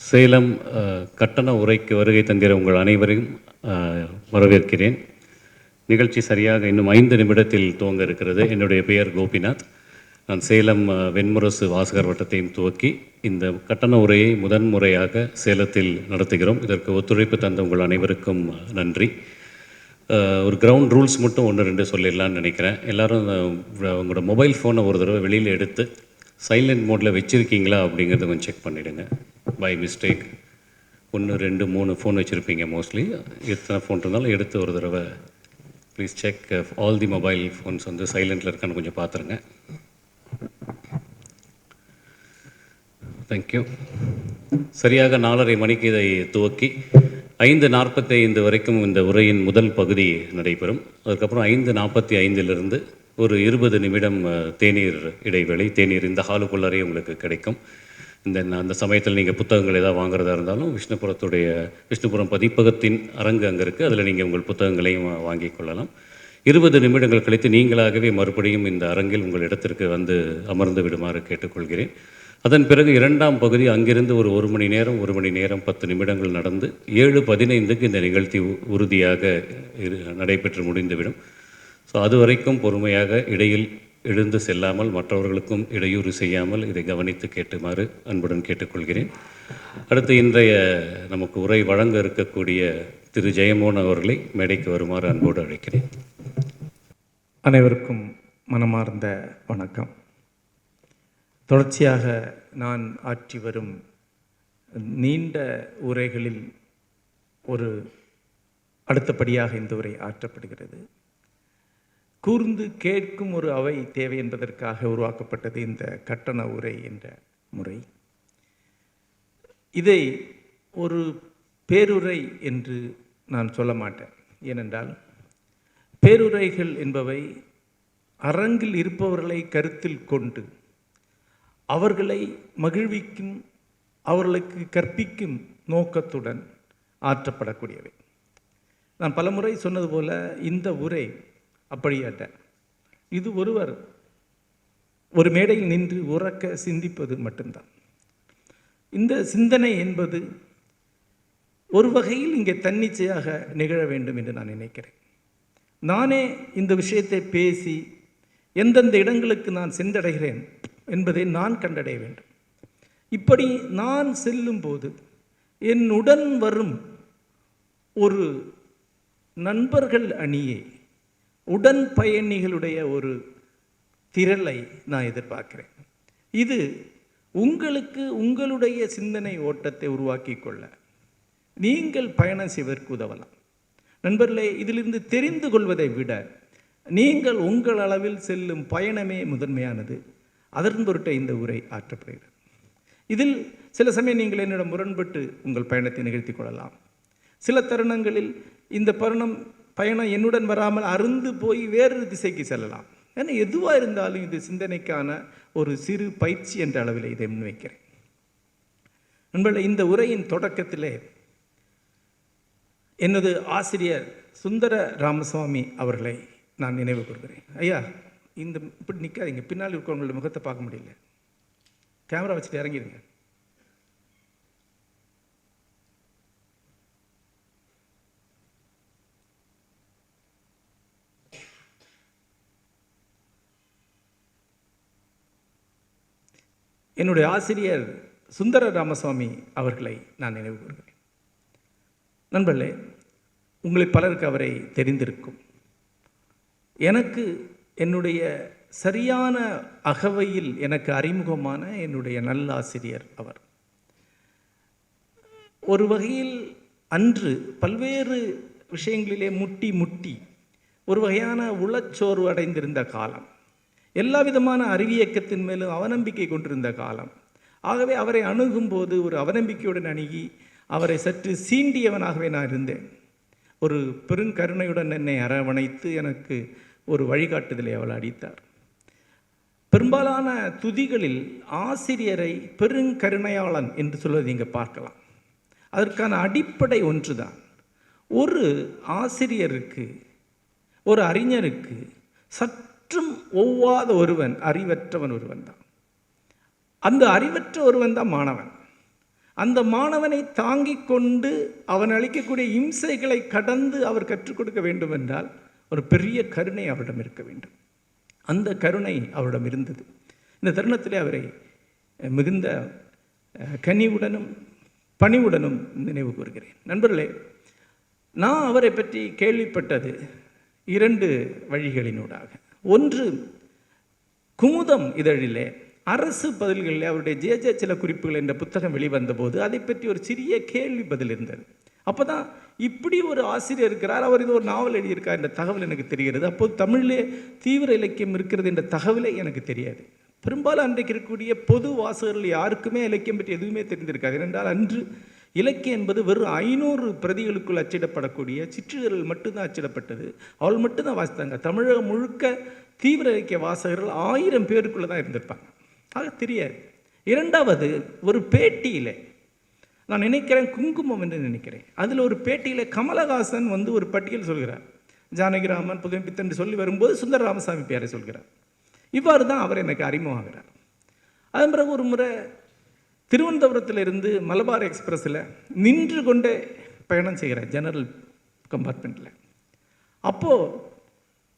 சேலம் கட்டண உரைக்கு வருகை தந்திர உங்கள் அனைவரையும் வரவேற்கிறேன். நிகழ்ச்சி சரியாக இன்னும் 5 நிமிடத்தில் துவங்க இருக்கிறது. என்னுடைய பெயர் கோபிநாத். நான் சேலம் வெண்முரசு வாசகர் வட்டத்தையும் துவக்கி இந்த கட்டண உரையை முதன்முறையாக சேலத்தில் நடத்துகிறோம். இதற்கு ஒத்துழைப்பு தந்த உங்கள் அனைவருக்கும் நன்றி. ஒரு கிரவுண்ட் ரூல்ஸ் மட்டும் 1-2 சொல்லிடலான்னு நினைக்கிறேன். எல்லோரும் உங்களோட மொபைல் ஃபோனை ஒரு தடவை வெளியில் எடுத்து சைலண்ட் மோடில் வச்சுருக்கீங்களா அப்படிங்கிறத கொஞ்சம் செக் பண்ணிவிடுங்க. பை மிஸ்டேக் 1, 2, 3 ஃபோன் வச்சுருப்பீங்க. மோஸ்ட்லி எத்தனை ஃபோன் இருந்தாலும் எடுத்து ஒரு தடவை please check all the Mobile phones வந்து சைலண்டில் இருக்கான்னு கொஞ்சம் பார்த்துருங்க. தேங்க்யூ. சரியாக 4:30 மணிக்கு இதை துவக்கி 5:45 வரைக்கும் இந்த உரையின் முதல் பகுதி நடைபெறும். அதுக்கப்புறம் 5:45 ஒரு 20 நிமிடம் தேநீர் இடைவேளை. தேநீர் இந்த ஹாலுக்குள்ளாரே உங்களுக்கு கிடைக்கும். அந்த சமயத்தில் நீங்கள் புத்தகங்கள் ஏதாவது வாங்குறதா இருந்தாலும் விஷ்ணுபுரம் பதிப்பகத்தின் அரங்கு அங்கே இருக்குது. அதில் நீங்கள் உங்கள் புத்தகங்களையும் வாங்கி கொள்ளலாம். 20 நிமிடங்கள் கழித்து நீங்களாகவே மறுபடியும் இந்த அரங்கில் உங்கள் இடத்திற்கு வந்து அமர்ந்து விடுமாறு கேட்டுக்கொள்கிறேன். அதன் பிறகு 2ஆம் பகுதி அங்கிருந்து ஒரு மணி நேரம் 10 நிமிடங்கள் நடந்து 7:15க்கு இந்த நிகழ்ச்சி உறுதியாக நடைபெற்று முடிந்துவிடும். ஸோ அது வரைக்கும் பொறுமையாக இடையில் எழுந்து செல்லாமல் மற்றவர்களுக்கும் இடையூறு செய்யாமல் இதை கவனித்து கேட்டுமாறு அன்புடன் கேட்டுக்கொள்கிறேன். அடுத்து இன்றைய நமக்கு உரை வழங்க இருக்கக்கூடிய திரு ஜெயமோகன் அவர்களை மேடைக்கு வருமாறு அன்போடு அழைக்கிறேன். அனைவருக்கும் மனமார்ந்த வணக்கம். தொடர்ச்சியாக நான் ஆற்றி வரும் நீண்ட உரைகளில் ஒரு அடுத்தபடியாக இந்த உரை ஆற்றப்படுகிறது. கூர்ந்து கேட்கும் ஒரு அவை தேவை என்பதற்காக உருவாக்கப்பட்டது இந்த கட்டண உரை என்ற முறை. இதை ஒரு பேருரை என்று நான் சொல்ல மாட்டேன். ஏனென்றால் பேருரைகள் என்பவை அரங்கில் இருப்பவர்களை கருத்தில் கொண்டு அவர்களை மகிழ்விக்கும், அவர்களுக்கு கற்பிக்கும் நோக்கத்துடன் ஆற்றப்படக்கூடியவை. நான் பலமுறை சொன்னது போல இந்த உரை அப்படியல்ல. இது ஒருவர் ஒரு மேடையில் நின்று உறக்க சிந்திப்பது மட்டும்தான். இந்த சிந்தனை என்பது ஒரு வகையில் இங்கே தன்னிச்சையாக நிகழ வேண்டும் என்று நான் நினைக்கிறேன். நானே இந்த விஷயத்தை பேசி எந்தெந்த இடங்களுக்கு நான் சென்றடைகிறேன் என்பதை நான் கண்டடைய வேண்டும். இப்படி நான் செல்லும்போது என்னுடன் வரும் ஒரு நண்பர்கள் அணியை, உடன் பயணிகளுடைய ஒரு திரளை நான் எதிர்பார்க்கிறேன். இது உங்களுக்கு உங்களுடைய சிந்தனை ஓட்டத்தை உருவாக்கி கொள்ள நீங்கள் பயணம் செய்வதற்கு உதவலாம். நண்பர்களே, இதிலிருந்து தெரிந்து கொள்வதை விட நீங்கள் உங்கள் அளவில் செல்லும் பயணமே முதன்மையானது. அதன் பொருட்டு இந்த உரை ஆற்றப்படுகிறது. இதில் சில சமயம் நீங்கள் என்னிடம் முரண்பட்டு உங்கள் பயணத்தை நிகழ்த்தி கொள்ளலாம். சில தருணங்களில் இந்த பயணம் என்னுடன் வராமல் அருந்து போய் வேறு திசைக்கு செல்லலாம். ஏன்னா எதுவாக இருந்தாலும் இது சிந்தனைக்கான ஒரு சிறு பயிற்சி என்ற அளவில் இதை முன்வைக்கிறேன். நண்பர்களே, இந்த உரையின் தொடக்கத்திலே எனது ஆசிரியர் சுந்தர ராமசுவாமி அவர்களை நான் நினைவு கூறுகிறேன். ஐயா, இப்படி நிற்காதீங்க, பின்னால் இருக்கிறவங்களோட முகத்தை பார்க்க முடியல, கேமரா வச்சுட்டு இறங்கிடுங்க. என்னுடைய ஆசிரியர் சுந்தர ராமசுவாமி அவர்களை நான் நினைவு கூறுகிறேன். நண்பர்களே, உங்களில் பலருக்கு அவரை தெரிந்திருக்கும். எனக்கு என்னுடைய சரியான அகவையில் எனக்கு அறிமுகமான என்னுடைய நல்ல ஆசிரியர் அவர். ஒரு வகையில் அன்று பல்வேறு விஷயங்களிலே முட்டி ஒரு வகையான உளச்சோர்வு அடைந்திருந்த காலம், எல்லா விதமான அறிவியக்கத்தின் மேலும் அவநம்பிக்கை கொண்டிருந்த காலம். ஆகவே அவரை அணுகும்போது ஒரு அவநம்பிக்கையுடன் அணுகி அவரை சற்று சீண்டியவனாகவே நான் இருந்தேன். ஒரு பெருங்கருணையுடன் என்னை அரவணைத்து எனக்கு ஒரு வழிகாட்டுதலை அவள் அளித்தார். பெரும்பாலான துதிகளில் ஆசிரியரை பெருங்கருணையாளன் என்று சொல்வதை நீங்கள் பார்க்கலாம். அதற்கான அடிப்படை ஒன்றுதான். ஒரு ஆசிரியருக்கு, ஒரு அறிஞருக்கு சற்றும் ஒவ்வாத ஒருவன், அறிவற்றவன் ஒருவன் தான். அந்த அறிவற்ற ஒருவன் தான் மாணவன். அந்த மாணவனை தாங்கிக் கொண்டு அவன் அளிக்கக்கூடிய இம்சைகளை கடந்து அவர் கற்றுக் கொடுக்க வேண்டும் என்றால் ஒரு பெரிய கருணை அவரிடம் இருக்க வேண்டும். அந்த கருணை அவரிடம் இருந்தது. இந்த தருணத்திலே அவரை மிகுந்த கனிவுடனும் பணிவுடனும் நினைவு கூறுகிறேன். நண்பர்களே, நான் அவரை பற்றி கேள்விப்பட்டது 2 வழிகளினூடாக. ஒன்று, குமுதம் இதழிலே அரசு பதில்களில் அவருடைய ஜே சில குறிப்புகள் என்ற புத்தகம் வெளிவந்த போது அதை பற்றி ஒரு சிறிய கேள்வி பதில் இருந்தது. அப்போ தான் இப்படி ஒரு ஆசிரியர் இருக்கிறார், அவர் இது ஒரு நாவல் எழுதியிருக்கார் என்ற தகவல் எனக்கு தெரிகிறது. அப்போது தமிழிலே தீவிர இலக்கியம் இருக்கிறது என்ற தகவலே எனக்கு தெரியாது. பெரும்பாலும் அன்றைக்கு இருக்கக்கூடிய பொது வாசகர்கள் யாருக்குமே இலக்கியம் பற்றி எதுவுமே தெரிந்திருக்காது. ஏனென்றால் அன்று இலக்கியம் என்பது வெறும் 500 பிரதிகளுக்குள் அச்சிடப்படக்கூடிய சிற்றிதழ்கள் மட்டும்தான் அச்சிடப்பட்டது. அவள் மட்டும்தான் வாசித்தாங்க. தமிழகம் முழுக்க தீவிர இலக்கிய வாசகர்கள் 1000 பேருக்குள்ளே தான் இருந்திருப்பாங்க. ஆக தெரியாது. இரண்டாவது, ஒரு பேட்டியில் நான் நினைக்கிறேன், குங்குமம் என்று நினைக்கிறேன், அதில் ஒரு பேட்டியில் கமலஹாசன் ஒரு பட்டியல் சொல்கிறார். ஜானகிராமன், புதுமைப்பித்தன் என்று சொல்லி வரும்போது சுந்தர ராமசாமி பேரை சொல்கிறார். இவ்வாறு தான் அவர் எனக்கு அறிமுகமாகிறார். அதன் பிறகு ஒரு முறை திருவனந்தபுரத்திலிருந்து மலபார் எக்ஸ்பிரஸில் நின்று கொண்டே பயணம் செய்கிறார், ஜெனரல் கம்பார்ட்மெண்ட்டில். அப்போது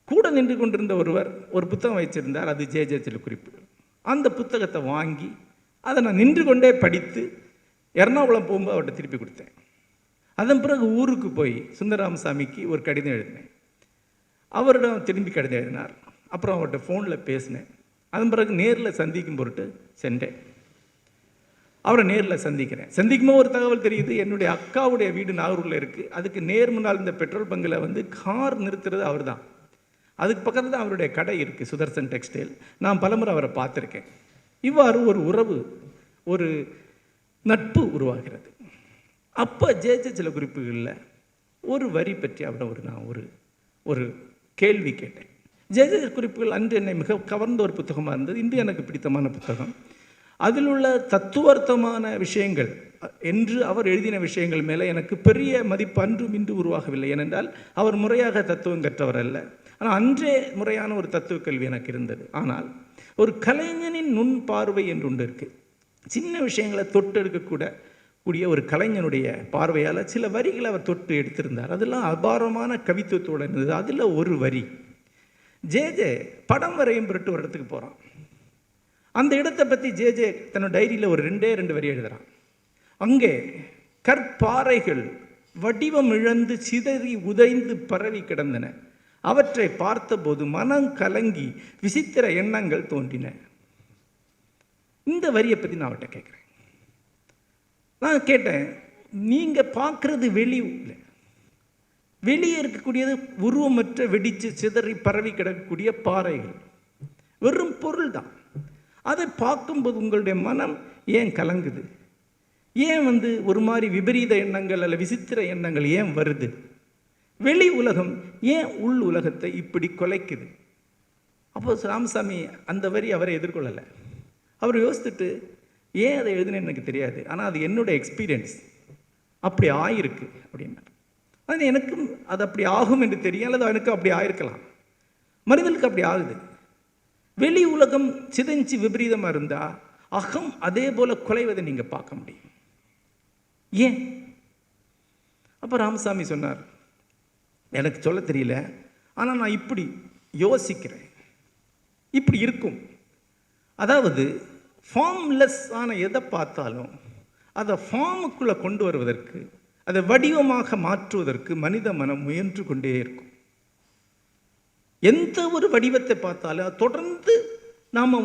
கூட நின்று கொண்டிருந்த ஒருவர் ஒரு புத்தகம் வைச்சிருந்தார், அது ஜே சில குறிப்புகள். அந்த புத்தகத்தை வாங்கி அதை நான் நின்று கொண்டே படித்து எர்ணாகுளம் போகும்போது அவர்கிட்ட திருப்பி கொடுத்தேன். அதன் பிறகு ஊருக்கு போய் சுந்தரராமசாமிக்கு ஒரு கடிதம் எழுதினேன். அவரிடம் திரும்பி கடிதம் எழுதினார். அப்புறம் அவர்கிட்ட ஃபோனில் பேசினேன். அதன் பிறகு நேரில் சந்திக்கும் பொருட்டு சென்றேன். அவரை நேரில் சந்திக்கும்போது ஒரு தகவல் தெரியுது, என்னுடைய அக்காவுடைய வீடு நாகூரில் இருக்குது. அதுக்கு நேர் முன்னால் இந்த பெட்ரோல் பங்கில் கார் நிறுத்துறது அவர் தான். அதுக்கு பக்கத்தில் தான் அவருடைய கடை இருக்குது, சுதர்சன் டெக்ஸ்டைல். நான் பலமுறை அவரை பார்த்துருக்கேன். இவ்வாறு ஒரு உறவு, ஒரு நட்பு உருவாகிறது. அப்போ ஜே சில குறிப்புகளில் ஒரு வரி பற்றி அவரை நான் ஒரு கேள்வி கேட்டேன். ஜே குறிப்புகள் அன்று என்னை மிக கவர்ந்த ஒரு புத்தகமாக இருந்தது. இன்று எனக்கு பிடித்தமான புத்தகம். அதில் உள்ள தத்துவார்த்தமான விஷயங்கள் என்று அவர் எழுதின விஷயங்கள் மேலே எனக்கு பெரிய மதிப்பு அன்றும் இன்று உருவாகவில்லை. ஏனென்றால் அவர் முறையாக தத்துவம் கற்றவர் அல்ல. ஆனால் அன்றே முறையான ஒரு தத்துவ கல்வி எனக்கு இருந்தது. ஆனால் ஒரு கலைஞனின் நுண் பார்வை என்று ஒன்று இருக்குது. சின்ன விஷயங்களை தொட்டு எடுக்கக்கூடக்கூடிய ஒரு கலைஞனுடைய பார்வையால் சில வரிகளை அவர் தொட்டு எடுத்திருந்தார். அதெல்லாம் அபாரமான கவித்துவத்தோடு இருந்தது. அதில் ஒரு வரி, ஜே படம் வரையும் பொருட்டு ஒரு இடத்துக்கு போகிறான். அந்த இடத்தை பற்றி ஜே தன்னோட டைரியில் ஒரு 2 வரி எழுதுகிறான். அங்கே கற்பாறைகள் வடிவம் இழந்து சிதறி உதைந்து பரவி கிடந்தன. அவற்றை பார்த்தபோது மனம் கலங்கி விசித்திர எண்ணங்கள் தோன்றின. இந்த வரியை பற்றி நான் அவர்கிட்ட கேட்குறேன். நான் கேட்டேன், நீங்கள் பார்க்குறது வெளியே இருக்கக்கூடியது உருவமற்ற வெடித்து சிதறி பரவி கிடக்கக்கூடிய பாறைகள், வெறும் பொருள் தான். அதை பார்க்கும்போது உங்களுடைய மனம் ஏன் கலங்குது? ஏன் ஒரு மாதிரி விபரீத எண்ணங்கள் அல்ல விசித்திர எண்ணங்கள் ஏன் வருது? வெளி உலகம் ஏன் உள் உலகத்தை இப்படி கொலைக்குது? அப்போ ராமசாமி அந்த வரி அவரை எதிர்கொள்ளலை. அவர் யோசித்துட்டு, ஏன் அதை எழுதுனேன்னு எனக்கு தெரியாது, ஆனால் அது என்னுடைய எக்ஸ்பீரியன்ஸ், அப்படி ஆயிருக்கு அப்படின்னார். அது எனக்கும் அது அப்படி ஆகும் என்று தெரியும், அல்லது எனக்கு அப்படி ஆயிருக்கலாம். மனிதனுக்கு அப்படி ஆகுது. வெளி உலகம் சிதைஞ்சு விபரீதமாக இருந்தால் அகம் அதே போல் குலைவதை நீங்கள் பார்க்க முடியும். ஏன்? அப்போ ராமசாமி சொன்னார், எனக்கு சொல்ல தெரியல, ஆனால் நான் இப்படி யோசிக்கிறேன், இப்படி இருக்கும். அதாவது ஃபார்ம்லெஸ் ஆன எதை பார்த்தாலும் அதை ஃபார்முக்குள்ளே கொண்டு வருவதற்கு, அதை வடிவமாக மாற்றுவதற்கு மனித மனம் முயன்று கொண்டே இருக்கும். எந்த ஒரு வடிவத்தை பார்த்தாலும் அது தொடர்ந்து நாம்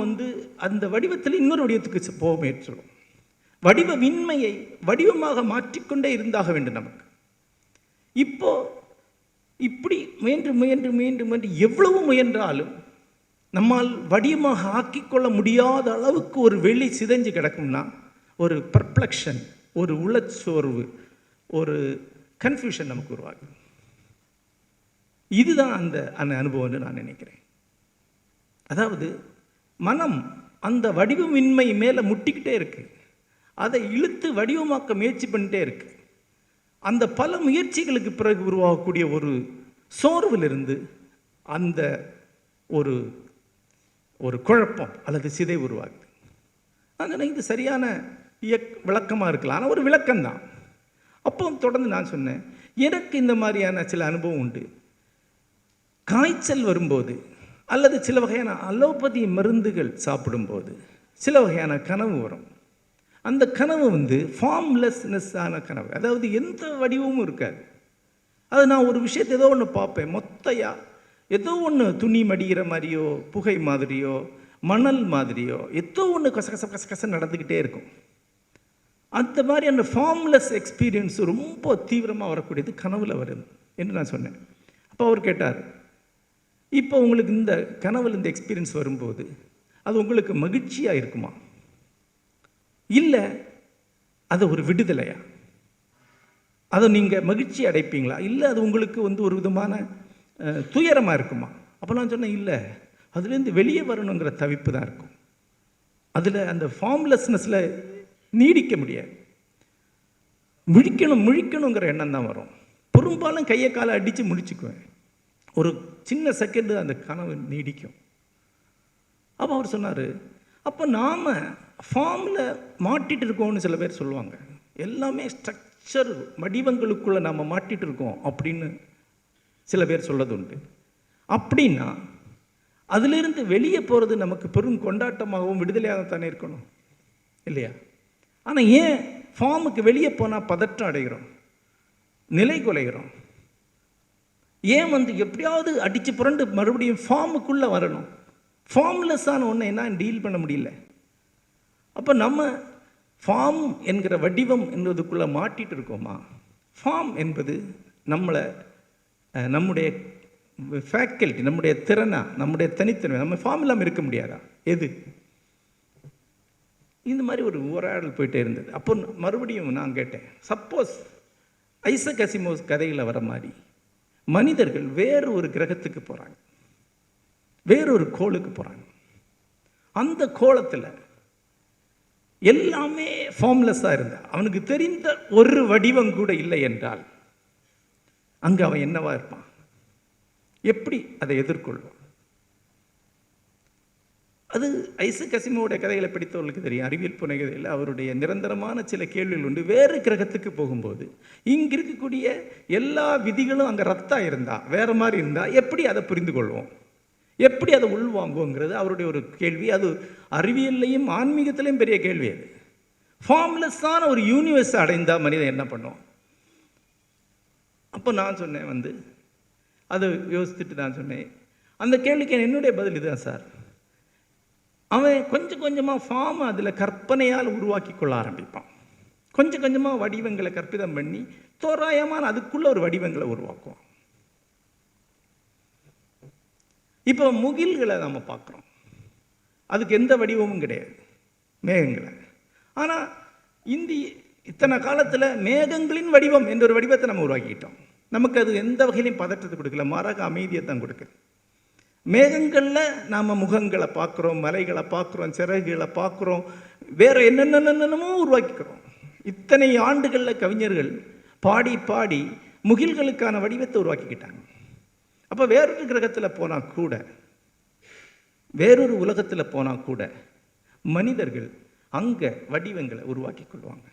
அந்த வடிவத்தில் இன்னொரு வடிவத்துக்கு போக முயற்சிடும். வடிவமின்மையை வடிவமாக மாற்றிக்கொண்டே இருந்தாக வேண்டும் நமக்கு. இப்போ இப்படி முயன்று முயன்று முயன்று முயன்று எவ்வளவு முயன்றாலும் நம்மால் வடிவமாக ஆக்கிக்கொள்ள முடியாத அளவுக்கு ஒரு வெளி சிதைஞ்சு கிடக்கும்னா ஒரு பர்ப்ளெக்ஷன், ஒரு உளச்சோர்வு, ஒரு கன்ஃபியூஷன் நமக்கு உருவாகும். இதுதான் அந்த அனுபவம்னு நான் நினைக்கிறேன். அதாவது மனம் அந்த வடிவமின்மை மேலே முட்டிக்கிட்டே இருக்கு, அதை இழுத்து வடிவமாக்க முயற்சி பண்ணிட்டே இருக்கு. அந்த பல முயற்சிகளுக்கு பிறகு உருவாகக்கூடிய ஒரு சோர்விலிருந்து அந்த ஒரு குழப்பம் அல்லது சிதை உருவாகுது. அதனால் இது சரியான விளக்கமாக இருக்கலாம், ஆனால் ஒரு விளக்கம்தான். அப்போ தொடர்ந்து நான் சொன்னேன், எனக்கு இந்த மாதிரியான சில அனுபவம் உண்டு. காய்ச்சல் வரும்போது அல்லது சில வகையான அலோபதி மருந்துகள் சாப்பிடும்போது சில வகையான கனவு வரும். அந்த கனவு ஃபார்ம்லெஸ்னஸ்ஸான கனவு, அதாவது எந்த வடிவமும் இருக்காது. அது நான் ஒரு விஷயத்தை ஏதோ ஒன்று பார்ப்பேன், மொத்தையாக ஏதோ ஒன்று துணி மடிகிற மாதிரியோ, புகை மாதிரியோ, மணல் மாதிரியோ ஏதோ ஒன்று கச நடந்துக்கிட்டே இருக்கும். அந்த மாதிரி அந்த ஃபார்ம்லெஸ் எக்ஸ்பீரியன்ஸ் ரொம்ப தீவிரமாக வரக்கூடியது கனவில் வரும் என்று நான் சொன்னேன். அப்போ அவர் கேட்டார், இப்போ உங்களுக்கு இந்த கனவில் இந்த எக்ஸ்பீரியன்ஸ் வரும்போது அது உங்களுக்கு மகிழ்ச்சியாக இருக்குமா, இல்லை அது ஒரு விடுதலையா, அதை நீங்கள் மகிழ்ச்சி அடைப்பீங்களா, இல்லை அது உங்களுக்கு ஒரு விதமான துயரமாக இருக்குமா? அப்போ நான் சொன்னேன், இல்லை, அதுலேருந்து வெளியே வரணுங்கிற தவிப்பு தான் இருக்கும். அதில் அந்த ஃபார்ம்லெஸ்னஸில் நீடிக்க முடியாது. முழிக்கணுங்கிற எண்ணம் தான் வரும். பெரும்பாலும் கையை காலை அடித்து முழிச்சுக்குவேன். ஒரு சின்ன செகண்டு அந்த கனவு நீடிக்கும். அப்போ அவர் சொன்னார், அப்போ நாம் ஃபார்மில் மாட்டிகிட்டு இருக்கோம்னு சில பேர் சொல்லுவாங்க. எல்லாமே ஸ்ட்ரக்சர் வடிவங்களுக்குள்ளே நாம் மாட்டிகிட்டு இருக்கோம் அப்படின்னு சில பேர் சொல்லது உண்டு. அப்படின்னா அதிலிருந்து வெளியே போகிறது நமக்கு பெரும் கொண்டாட்டமாகவும் விடுதலையாகத்தானே இருக்கணும், இல்லையா? ஆனால் ஏன் ஃபார்முக்கு வெளியே போனால் பதற்றம் அடைகிறோம், நிலை குலைகிறோம்? ஏன் எப்படியாவது அடித்து புரண்டு மறுபடியும் ஃபார்முக்குள்ளே வரணும்? ஃபார்ம்லெஸ்ஸான ஒன்று என்ன டீல் பண்ண முடியல. அப்போ நம்ம ஃபார்ம் என்கிற வடிவம் என்பதுக்குள்ளே மாட்டிகிட்டு இருக்கோமா? ஃபார்ம் என்பது நம்முடைய ஃபேக்கல்ட்டி, நம்முடைய திறனா, நம்முடைய தனித்தன்மை. நம்ம ஃபார்ம் இல்லாமல் இருக்க முடியாதா? எது? இந்த மாதிரி ஒரு உரையாடல் போயிட்டே இருந்தது. அப்போ மறுபடியும் நான் கேட்டேன், சப்போஸ் ஐசக் அசிமோவ் கதையில் வர மாதிரி மனிதர்கள் வேறு ஒரு கிரகத்துக்கு போகிறாங்க, வேறொரு கோளுக்கு போகிறாங்க. அந்த கோளத்தில் எல்லாமே ஃபார்ம்லெஸ்ஸாக இருந்தா, அவனுக்கு தெரிந்த ஒரு வடிவம் கூட இல்லை என்றால் அங்கே அவன் என்னவா இருப்பான்? எப்படி அதை எதிர்கொள்வான்? அது ஐசக் அசிமோவுடைய கதைகளை படித்தவர்களுக்கு தெரியும். அறிவியல் புனைகதையில் அவருடைய நிரந்தரமான சில கேள்விகள் உண்டு. வேறு கிரகத்துக்கு போகும்போது இங்கே இருக்கக்கூடிய எல்லா விதிகளும் அங்கே ரத்தாக இருந்தால், வேறு மாதிரி இருந்தால் எப்படி அதை புரிந்து கொள்வோம், எப்படி அதை உள்வாங்குவோங்கிறது அவருடைய ஒரு கேள்வி. அது அறிவியல்லையும் ஆன்மீகத்திலையும் பெரிய கேள்வி. அது ஃபார்ம்லெஸ்ஸான ஒரு யூனிவர்ஸ் அடைந்தால் மனிதன் என்ன பண்ணும்? அப்போ நான் சொன்னேன், அதை யோசிச்சுட்டு நான் சொன்னேன், அந்த கேள்விக்கு என்னுடைய பதில் இதுதான் சார். அவன் கொஞ்சம் கொஞ்சமாக ஃபார்மை அதில் கற்பனையால் உருவாக்கி கொள்ள ஆரம்பிப்பான். கொஞ்சம் கொஞ்சமாக வடிவங்களை கற்பிதம் பண்ணி தோராயமான அதுக்குள்ள ஒரு வடிவங்களை உருவாக்குவான். இப்போ முகில்களை நம்ம பார்க்குறோம், அதுக்கு எந்த வடிவமும் கிடையாது, மேகங்களை. ஆனால் இத்தனை காலத்தில் மேகங்களின் வடிவம் என்ற ஒரு வடிவத்தை நம்ம உருவாக்கிட்டோம். நமக்கு அது எந்த வகையிலையும் பதற்றத்தை கொடுக்கல, மாறாக அமைதியை தான் கொடுக்குது. மேகங்களில் நாம் முகங்களை பார்க்குறோம், மலைகளை பார்க்குறோம், சிறகுகளை பார்க்குறோம், வேறு என்னென்னமோ உருவாக்கிக்கிறோம். இத்தனை ஆண்டுகளில் கவிஞர்கள் பாடி பாடி முகில்களுக்கான வடிவத்தை உருவாக்கிக்கிட்டாங்க. அப்போ வேறொரு கிரகத்தில் போனால் கூட, வேறொரு உலகத்தில் போனால் கூட மனிதர்கள் அங்கே வடிவங்களை உருவாக்கி கொள்வாங்க.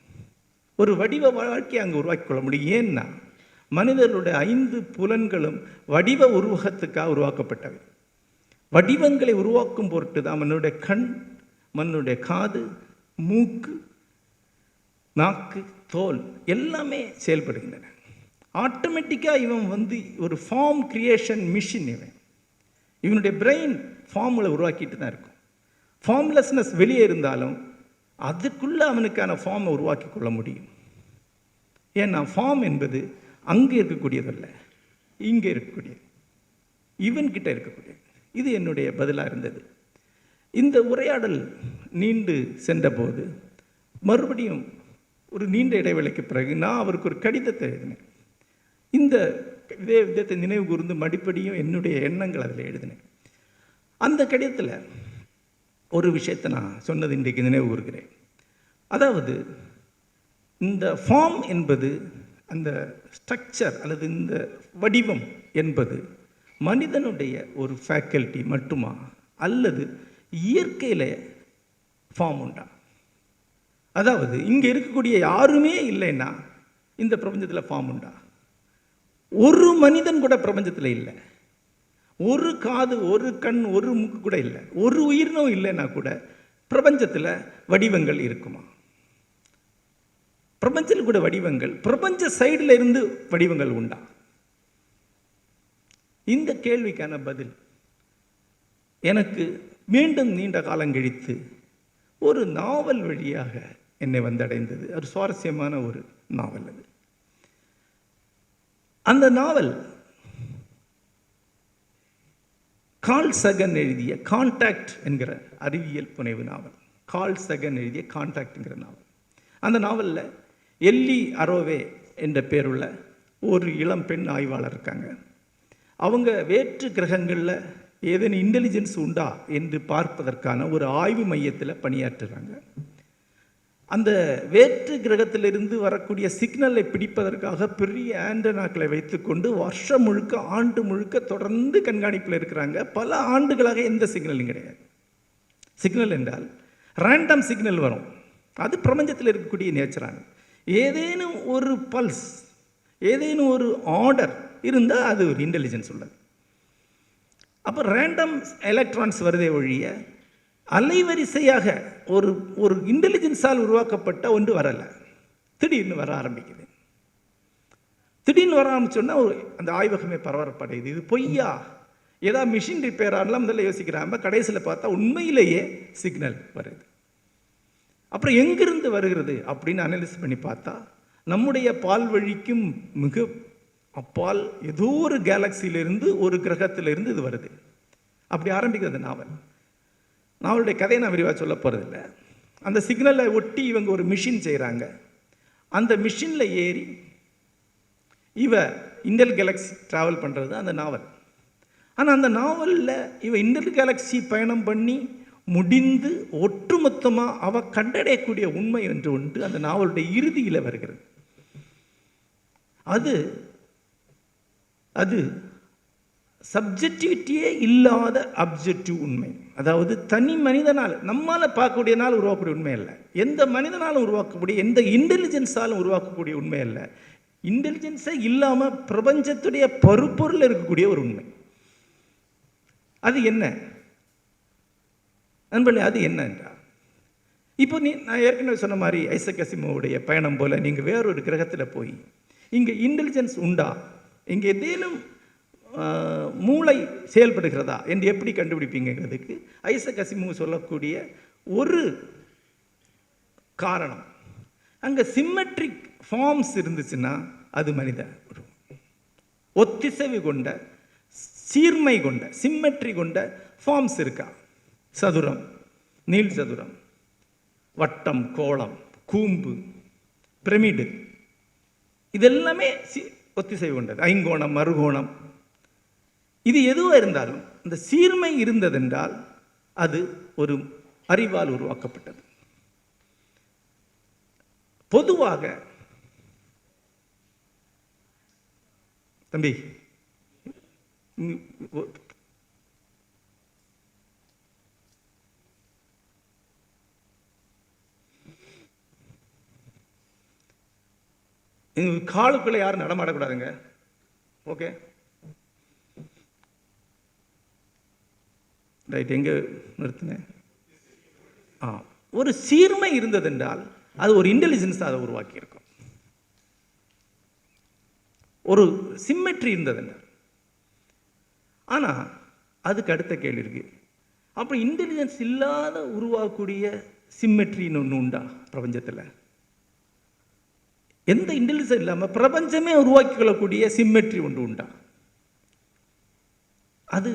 ஒரு வடிவ வாழ்க்கையை அங்கே உருவாக்கி கொள்ள முடியும். ஏன்னா மனிதர்களுடைய 5 புலன்களும் வடிவ உருவகத்துக்காக உருவாக்கப்பட்டவை. வடிவங்களை உருவாக்கும் பொருட்டு தான் மனுடைய கண், மனுடைய காது, மூக்கு, நாக்கு, தோல் எல்லாமே செயல்படுகின்றன. ஆட்டோமேட்டிக்காக இவன் ஒரு ஃபார்ம் கிரியேஷன் மிஷின். இவனுடைய பிரெயின் ஃபார்முலை உருவாக்கிட்டு தான் இருக்கும். ஃபார்ம்லெஸ்னஸ் வெளியே இருந்தாலும் அதுக்குள்ளே அவனுக்கான ஃபார்மை உருவாக்கி கொள்ள முடியும். ஏன்னா ஃபார்ம் என்பது அங்கே இருக்கக்கூடியதல்ல, இங்கே இருக்கக்கூடியது, இவன்கிட்ட இருக்கக்கூடியது. இது என்னுடைய பதிலாக இருந்தது. இந்த உரையாடல் நீண்டு சென்றபோது மறுபடியும் ஒரு நீண்ட இடைவேளைக்கு பிறகு நான் அவருக்கு ஒரு கடிதத்தை எழுதினேன். இந்த இதே விதத்தை நினைவு கூர்ந்து மறுபடியும் என்னுடைய எண்ணங்கள் அதில் எழுதினேன். அந்த கடிதத்தில் ஒரு விஷயத்தை நான் சொன்னது இன்றைக்கு நினைவு கூறுகிறேன். அதாவது இந்த ஃபார்ம் என்பது, அந்த ஸ்ட்ரக்சர் அல்லது இந்த வடிவம் என்பது மனிதனுடைய ஒரு ஃபேக்கல்ட்டி மட்டுமா, அல்லது இயற்கையில் ஃபார்ம் உண்டா? அதாவது இங்கே இருக்கக்கூடிய யாருமே இல்லைன்னா இந்த பிரபஞ்சத்தில் ஃபார்ம் உண்டா? ஒரு மனிதன் கூட பிரபஞ்சத்தில் இல்லை. ஒரு காது, ஒரு கண், ஒரு மூக்கு கூட இல்லை. ஒரு உயிரினம் இல்லைன்னா கூட பிரபஞ்சத்தில் வடிவங்கள் இருக்குமா? பிரபஞ்சத்தில் கூட வடிவங்கள், பிரபஞ்ச சைடில் இருந்து வடிவங்கள் உண்டா? இந்த கேள்விக்கான பதில் எனக்கு மீண்டும் நீண்ட காலம் கழித்து ஒரு நாவல் வழியாக என்னை வந்தடைந்தது. ஒரு சுவாரஸ்யமான ஒரு நாவல் அது. அந்த நாவல் கார்ல் சகன் எழுதிய கான்டாக்ட் என்கிற அறிவியல் புனைவு நாவல். கார்ல் சகன் எழுதிய கான்டாக்ட் என்கிற நாவல். அந்த நாவலில் எல்லி அரோவே என்ற பேருள்ள ஒரு இளம் பெண் ஆய்வாளர் இருக்காங்க. அவங்க வேற்று கிரகங்களில் ஏதேனும் இன்டெலிஜென்ஸ் உண்டா என்று பார்ப்பதற்கான ஒரு ஆய்வு மையத்தில் பணியாற்றுறாங்க. அந்த வேற்று கிரகத்திலிருந்து வரக்கூடிய சிக்னலை பிடிப்பதற்காக பெரிய ஆண்டனாக்களை வைத்துக்கொண்டு வருஷம் முழுக்க, ஆண்டு முழுக்க தொடர்ந்து கண்காணிப்பில் இருக்கிறாங்க. பல ஆண்டுகளாக எந்த சிக்னலும் கிடையாது. சிக்னல் என்றால் ரேண்டம் சிக்னல் வரும். அது பிரபஞ்சத்தில் இருக்கக்கூடிய நேச்சரானது. ஏதேனும் ஒரு பல்ஸ், ஏதேனும் ஒரு ஆர்டர் இருந்தால் அது ஒரு இன்டெலிஜென்ஸ் உள்ளது. அப்போ ரேண்டம் எலக்ட்ரான்ஸ் வருதே ஒழிய அலைவரிசையாக ஒரு ஒரு இன்டெலிஜென்ஸால் உருவாக்கப்பட்ட ஒன்று வரலை. திடீர்னு வர ஆரம்பிக்குது. திடீர்னு வர ஆரம்பிச்சோன்னா அந்த ஆய்வகமே பரபரப்படையுது. இது பொய்யா, ஏதாவது மிஷின் ரிப்பேர் ஆகலாம் முதல்ல யோசிக்கிறாங்க. கடைசியில் பார்த்தா உண்மையிலேயே சிக்னல் வருது. அப்புறம் எங்கிருந்து வருகிறது அப்படின்னு அனலைஸ் பண்ணி பார்த்தா நம்முடைய பால் வழிக்கும் மிக அப்பால் ஏதோ ஒரு கேலக்சியிலிருந்து, ஒரு கிரகத்திலிருந்து இது வருது. அப்படி ஆரம்பிக்கிறது நாவல். நாவலுடைய கதையை நான் விரிவாக சொல்ல போகிறதில்ல. அந்த சிக்னலை ஒட்டி இவங்க ஒரு மிஷின் செய்கிறாங்க. அந்த மிஷினில் ஏறி இன்டர் கேலக்சி ட்ராவல் பண்ணுறது அந்த நாவல். ஆனால் அந்த நாவலில் இன்டர் கேலக்சி பயணம் பண்ணி முடிந்து ஒட்டுமொத்தமாக அவ கண்டடையக்கூடிய உண்மை என்று ஒன்று அந்த நாவலுடைய இறுதியில் வருகிறது. அது சப்ஜெக்டிவிட்டியே இல்லாத அப்ஜெக்டிவ் உண்மை. அதாவது தனி மனிதனால், நம்மால் பார்க்கக்கூடியனால் உருவாக்கக்கூடிய உண்மை அல்ல. எந்த மனிதனாலும் உருவாக்கக்கூடிய, எந்த இன்டெலிஜென்ஸாலும் உருவாக்கக்கூடிய உண்மை அல்ல. இன்டெலிஜென்ஸே இல்லாமல் பிரபஞ்சத்துடைய பருப்பொருள் இருக்கக்கூடிய ஒரு உண்மை. அது என்ன நண்பர்களே? அது என்ன என்றால், இப்போ நான் ஏற்கனவே சொன்ன மாதிரி ஐசக் அசிமோவுடைய பயணம் போல நீங்கள் வேறொரு கிரகத்தில் போய் இங்கே இன்டெலிஜென்ஸ் உண்டா, இங்கே ஏதேனும் மூளை செயல்படுகிறதா என்று எப்படி கண்டுபிடிப்பீங்கிறதுக்கு ஐசக் அசிமோ சொல்லக்கூடிய ஒரு காரணம், அங்கே சிம்மெட்ரிக் ஃபார்ம்ஸ் இருந்துச்சுன்னா அது மனித உருவம். ஒத்திசைவு கொண்ட, சீர்மை கொண்ட, சிம்மெட்ரி கொண்ட ஃபார்ம்ஸ் இருக்கா? சதுரம், நீள் சதுரம், வட்டம், கோளம், கூம்பு, பிரமிடு, இதெல்லாமே ஒத்திசைவு கொண்டது. ஐங்கோணம், மறுகோணம், இது எதுவாக இருந்தாலும் இந்த சீர்மை இருந்ததென்றால் அது ஒரு அறிவால் உருவாக்கப்பட்டது. பொதுவாக தம்பி காலுக்குள்ளே யாரும் நடமாடக்கூடாதுங்க. Okay right. எங்கே நிறுத்தினேன்? ஒரு சீர்மை இருந்ததென்றால் அது ஒரு இன்டெலிஜென்ஸ் அதை உருவாக்கி இருக்கும். ஒரு சிம்மெட்ரி இருந்ததென்றால். ஆனால் அதுக்கு அடுத்த கேள்வி இருக்கு. அப்போ இன்டெலிஜென்ஸ் இல்லாத உருவாக்கக்கூடிய சிம்மெட்ரின்னு ஒன்று உண்டா பிரபஞ்சத்தில்? எந்த இன்டெலிஜென்ஸ் இல்லாமல் பிரபஞ்சமே உருவாக்கி கொள்ளக்கூடிய சிம்மெட்ரி ஒன்று உண்டா? அது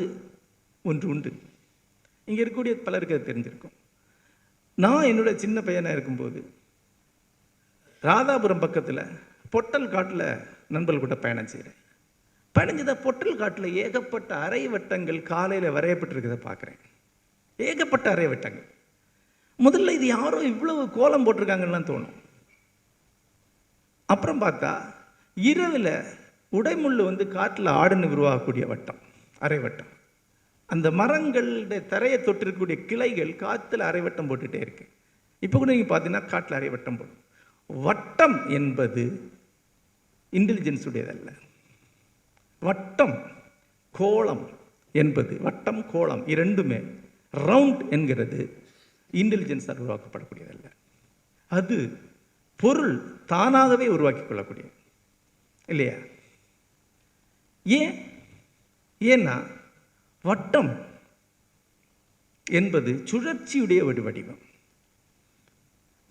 ஒன்று உண்டு. இங்கே இருக்கக்கூடிய பலருக்கு அது தெரிஞ்சிருக்கும். நான் என்னோட சின்ன பையனாக இருக்கும்போது ராதாபுரம் பக்கத்தில் பொட்டல் காட்டில் நண்பர்கள் கூட பயணம் செய்கிறேன். பயணிஞ்சதை பொட்டல் காட்டில் ஏகப்பட்ட அரை வட்டங்கள் காலையில் வரையப்பட்டிருக்கிறத பார்க்குறேன். ஏகப்பட்ட அரை வட்டங்கள். முதல்ல இது யாரோ இவ்வளவு கோலம் போட்டிருக்காங்கன்னு தோணும். அப்புறம் பார்த்தா இரவில் உடைமுள்ளு காட்டில் ஆடுன்னு உருவாகக்கூடிய வட்டம், அரை வட்டம். அந்த மரங்களுடைய தரையை தொட்டிருக்கக்கூடிய கிளைகள் காற்றுல அரை வட்டம் போட்டுகிட்டே இருக்கு. இப்போ கூட நீங்கள் பார்த்தீங்கன்னா காட்டில் அறைய வட்டம் போடும். வட்டம் என்பது இன்டெலிஜென்ஸ் உடையதல்ல. வட்டம் கோளம் என்பது, வட்டம் கோளம் இரண்டுமே, ரவுண்ட் என்கிறது இன்டெலிஜென்ஸால் உருவாக்கப்படக்கூடியதல்ல. அது பொருள் தானாகவே உருவாக்கி கொள்ளக்கூடியது இல்லையா? ஏன்னா வட்டம் என்பது சுழற்சியுடைய ஒரு வடிவம்.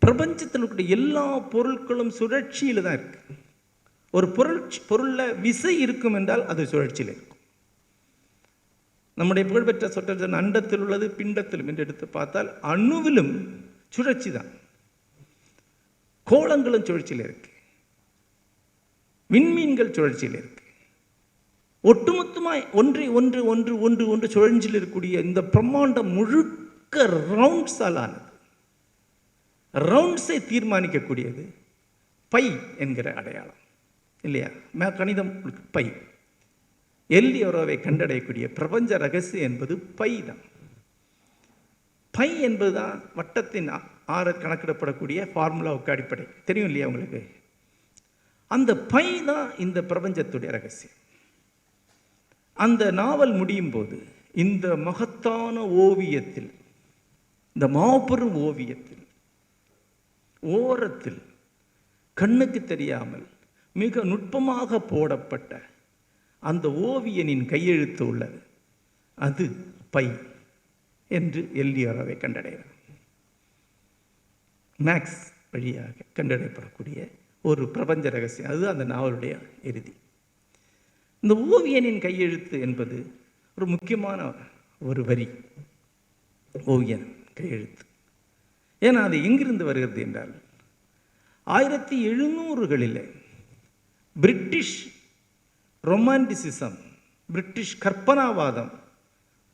பிரபஞ்சத்தில் இருக்கிற எல்லா பொருட்களும் சுழற்சியில் தான் இருக்கு. ஒரு பொருளில் விசை இருக்கும் என்றால் அது சுழற்சியில் இருக்கும். நம்முடைய புகழ்பெற்ற சொற்றொடர் அண்டத்தில் உள்ளது பிண்டத்திலும் என்று எடுத்து பார்த்தால் அணுவிலும் சுழற்சி தான். கோளங்களும் சுழற்சியில் இருக்கு, விண்மீன்கள் சுழற்சியில் இருக்கு. ஒட்டுமொத்தமாய் ஒன்றை ஒன்று ஒன்று ஒன்று ஒன்று சுழற்சியில் இருக்கக்கூடிய இந்த பிரம்மாண்டம் முழுக்க ரவுண்ட்ஸால் ஆனது. ரவுண்ட்ஸை தீர்மானிக்கக்கூடியது பை என்கிற அடையாளம் இல்லையா? கணிதம் பை. எல்லியோரோவை கண்டடையக்கூடிய பிரபஞ்ச ரகசியம் என்பது பை தான். பை என்பதுதான் வட்டத்தின் ஆறு கணக்கிடப்படக்கூடிய ஃபார்முலாவுக்கு அடிப்படை. தெரியும் இல்லையா உங்களுக்கு? அந்த பை தான் இந்த பிரபஞ்சத்துடைய ரகசியம். அந்த நாவல் முடியும் போது இந்த மகத்தான ஓவியத்தில், இந்த மாபெரும் ஓவியத்தில் ஓரத்தில் கண்ணுக்கு தெரியாமல் மிக நுட்பமாக போடப்பட்ட அந்த ஓவியனின் கையெழுத்து உள்ளது. அது பை என்று எல்லியோரோவை கண்டடைகிறார். மேக்ஸ் வழியாக கண்டறியப்படக்கூடிய ஒரு பிரபஞ்ச ரகசியம், அது அந்த நாவலுடைய இறுதி. இந்த ஓவியனின் கையெழுத்து என்பது ஒரு முக்கியமான ஒரு வரி, ஓவியன் கையெழுத்து. ஏன்னா அது எங்கிருந்து வருகிறது என்றால் 1700களில் பிரிட்டிஷ் ரொமான்டிசிசம், பிரிட்டிஷ் கற்பனாவாதம்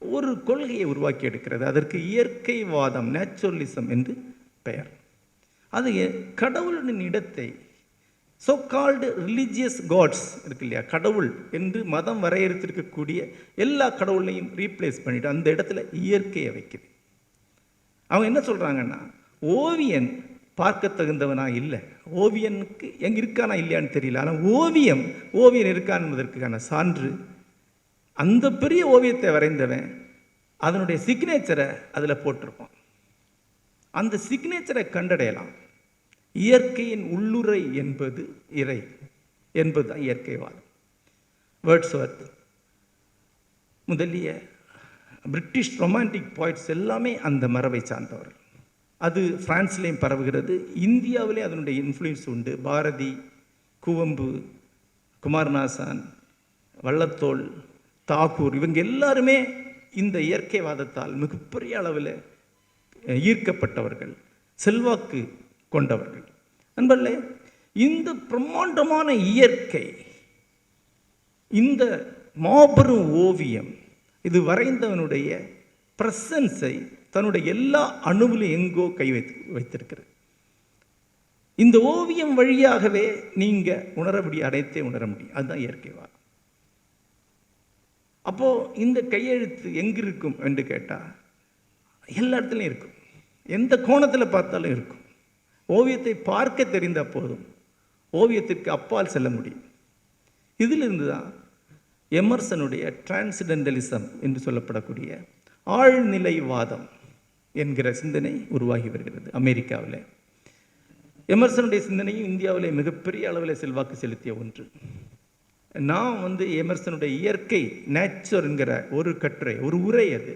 ஒரு கொள்கையை உருவாக்கி எடுக்கிறது. அதற்கு இயற்கைவாதம், நேச்சுரலிசம் என்று பெயர். அது கடவுளின் இடத்தை, சோ கால்டு ரிலீஜியஸ் காட்ஸ் இருக்கு இல்லையா, கடவுள் என்று மதம் வரையறுத்திருக்கக்கூடிய எல்லா கடவுளையும் ரீப்ளேஸ் பண்ணிட்டு அந்த இடத்துல இயற்கையை வைக்குது. அவங்க என்ன சொல்கிறாங்கன்னா, ஓவியன் பார்க்க தகுந்தவனா இல்லை, ஓவியனுக்கு எங்கே இருக்கானா இல்லையான்னு தெரியல, ஆனால் ஓவியன் இருக்கான் என்பதற்கான சான்று அந்த பெரிய ஓவியத்தை வரைந்தவன் அதனுடைய சிக்னேச்சரை அதில் போட்டிருப்பான். அந்த சிக்னேச்சரை கண்டடையலாம். இயற்கையின் உள்ளுரை என்பது இறை என்பது தான் இயற்கைவாதம். வேர்ட்ஸ்வர்த் முதலிய பிரிட்டிஷ் ரொமான்டிக் பாய்ட்ஸ் எல்லாமே அந்த மரபை சார்ந்தவர்கள். அது பிரான்ஸ்லேயும் பரவுகிறது, இந்தியாவிலே அதனுடைய இன்ஃப்ளூயன்ஸ் உண்டு. பாரதி, குவம்பு, குமாரநாசான், வள்ளத்தோள், தாக்கூர் இவங்க எல்லாருமே இந்த இயற்கைவாதத்தால் மிகப்பெரிய அளவில் ஈர்க்கப்பட்டவர்கள், செல்வாக்கு கொண்டவர்கள். நண்பர்களே, இந்த பிரம்மாண்டமான இயற்கை, இந்த மாபெரும் ஓவியம், இது வரைந்தவனுடைய பிரசன்ஸை தன்னுடைய எல்லா அணுவிலும் எங்கோ கை வைத்திருக்கிறது. இந்த ஓவியம் வழியாகவே நீங்கள் உணரக்கூடிய அனைத்தை உணர முடியும். அதுதான் இயற்கைவாதம். அப்போது இந்த கையெழுத்து எங்கே இருக்கும் என்று கேட்டால் எல்லா இடத்துலையும் இருக்கும், எந்த கோணத்தில் பார்த்தாலும் இருக்கும். ஓவியத்தை பார்க்க தெரிந்த போதும் ஓவியத்திற்கு அப்பால் செல்ல முடியும். இதிலிருந்து தான் எமர்சனுடைய டிரான்சிடென்டலிசம் என்று சொல்லப்படக்கூடிய ஆழ்நிலைவாதம் என்கிற சிந்தனை உருவாகி வருகிறது அமெரிக்காவில். எமர்சனுடைய சிந்தனையும் இந்தியாவிலே மிகப்பெரிய அளவில் செல்வாக்கு செலுத்திய ஒன்று. நான் எமர்சனுடைய இயற்கை, நேச்சர் என்கிற ஒரு கட்டுரை, ஒரு உரை, அது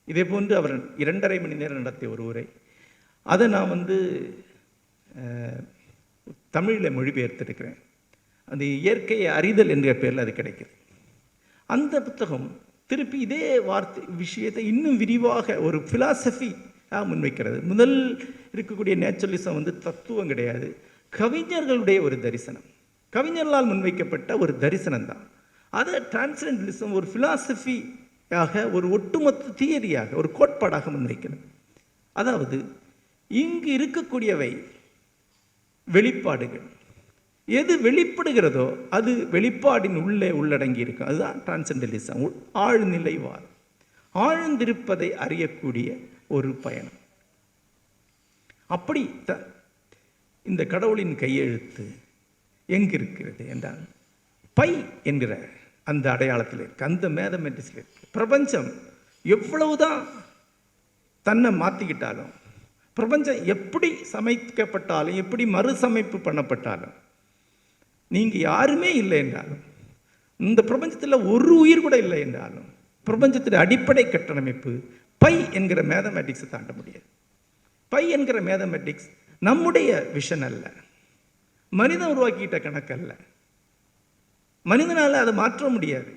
இதே போன்று அவர் 2.5 மணி நேரம் நடத்திய ஒரு உரை, அதை நான் தமிழில் மொழிபெயர்த்திருக்கிறேன். அந்த இயற்கையை அறிதல் என்கிற பேரில் அது கிடைக்குது. அந்த புத்தகம் திருப்பி இதே விஷயத்தை இன்னும் விரிவாக ஒரு ஃபிலாசபியாக முன்வைக்கிறது. முதல் இருக்கக்கூடிய நேச்சுரலிசம் தத்துவம் கிடையாது, கவிஞர்களுடைய ஒரு தரிசனம், கவிஞர்களால் முன்வைக்கப்பட்ட ஒரு தரிசனம் தான். அதை டிரான்சென்டலிசம் ஒரு ஃபிலாசபியாக, ஒரு ஒட்டுமொத்த தியரியாக, ஒரு கோட்பாடாக முன்வைக்கிறது. அதாவது இங்கு இருக்கக்கூடியவை வெளிப்பாடுகள், எது வெளிப்படுகிறதோ அது வெளிப்பாடின் உள்ளே உள்ளடங்கி இருக்கும். அதுதான் டிரான்சென்டலிசம், ஆழ்நிலைவாதம், ஆழ்ந்திருப்பதை அறியக்கூடிய ஒரு பயணம். அப்படி இந்த கடவுளின் கையெழுத்து எங்கு இருக்கிறது என்றால் பை என்கிற அந்த அடையாளத்தில் இருக்கு, அந்த மேதமெட்டிக்ஸில் இருக்கு. பிரபஞ்சம் எவ்வளவுதான் தன்னை மாற்றிக்கிட்டாலும், பிரபஞ்சம் எப்படி சமைக்கப்பட்டாலும், எப்படி மறுசமைப்பு பண்ணப்பட்டாலும், நீங்கள் யாருமே இல்லை என்றாலும், இந்த பிரபஞ்சத்தில் ஒரு உயிர் கூட இல்லை என்றாலும், பிரபஞ்சத்தின் அடிப்படை கட்டமைப்பு பை என்கிற மேதமெட்டிக்ஸை தாண்ட முடியாது. பை என்கிற மேதமெட்டிக்ஸ் நம்முடைய விஷன் அல்ல, மனிதன் உருவாக்கிட்ட கணக்கு அல்ல. மனிதனால் அதை மாற்ற முடியாது,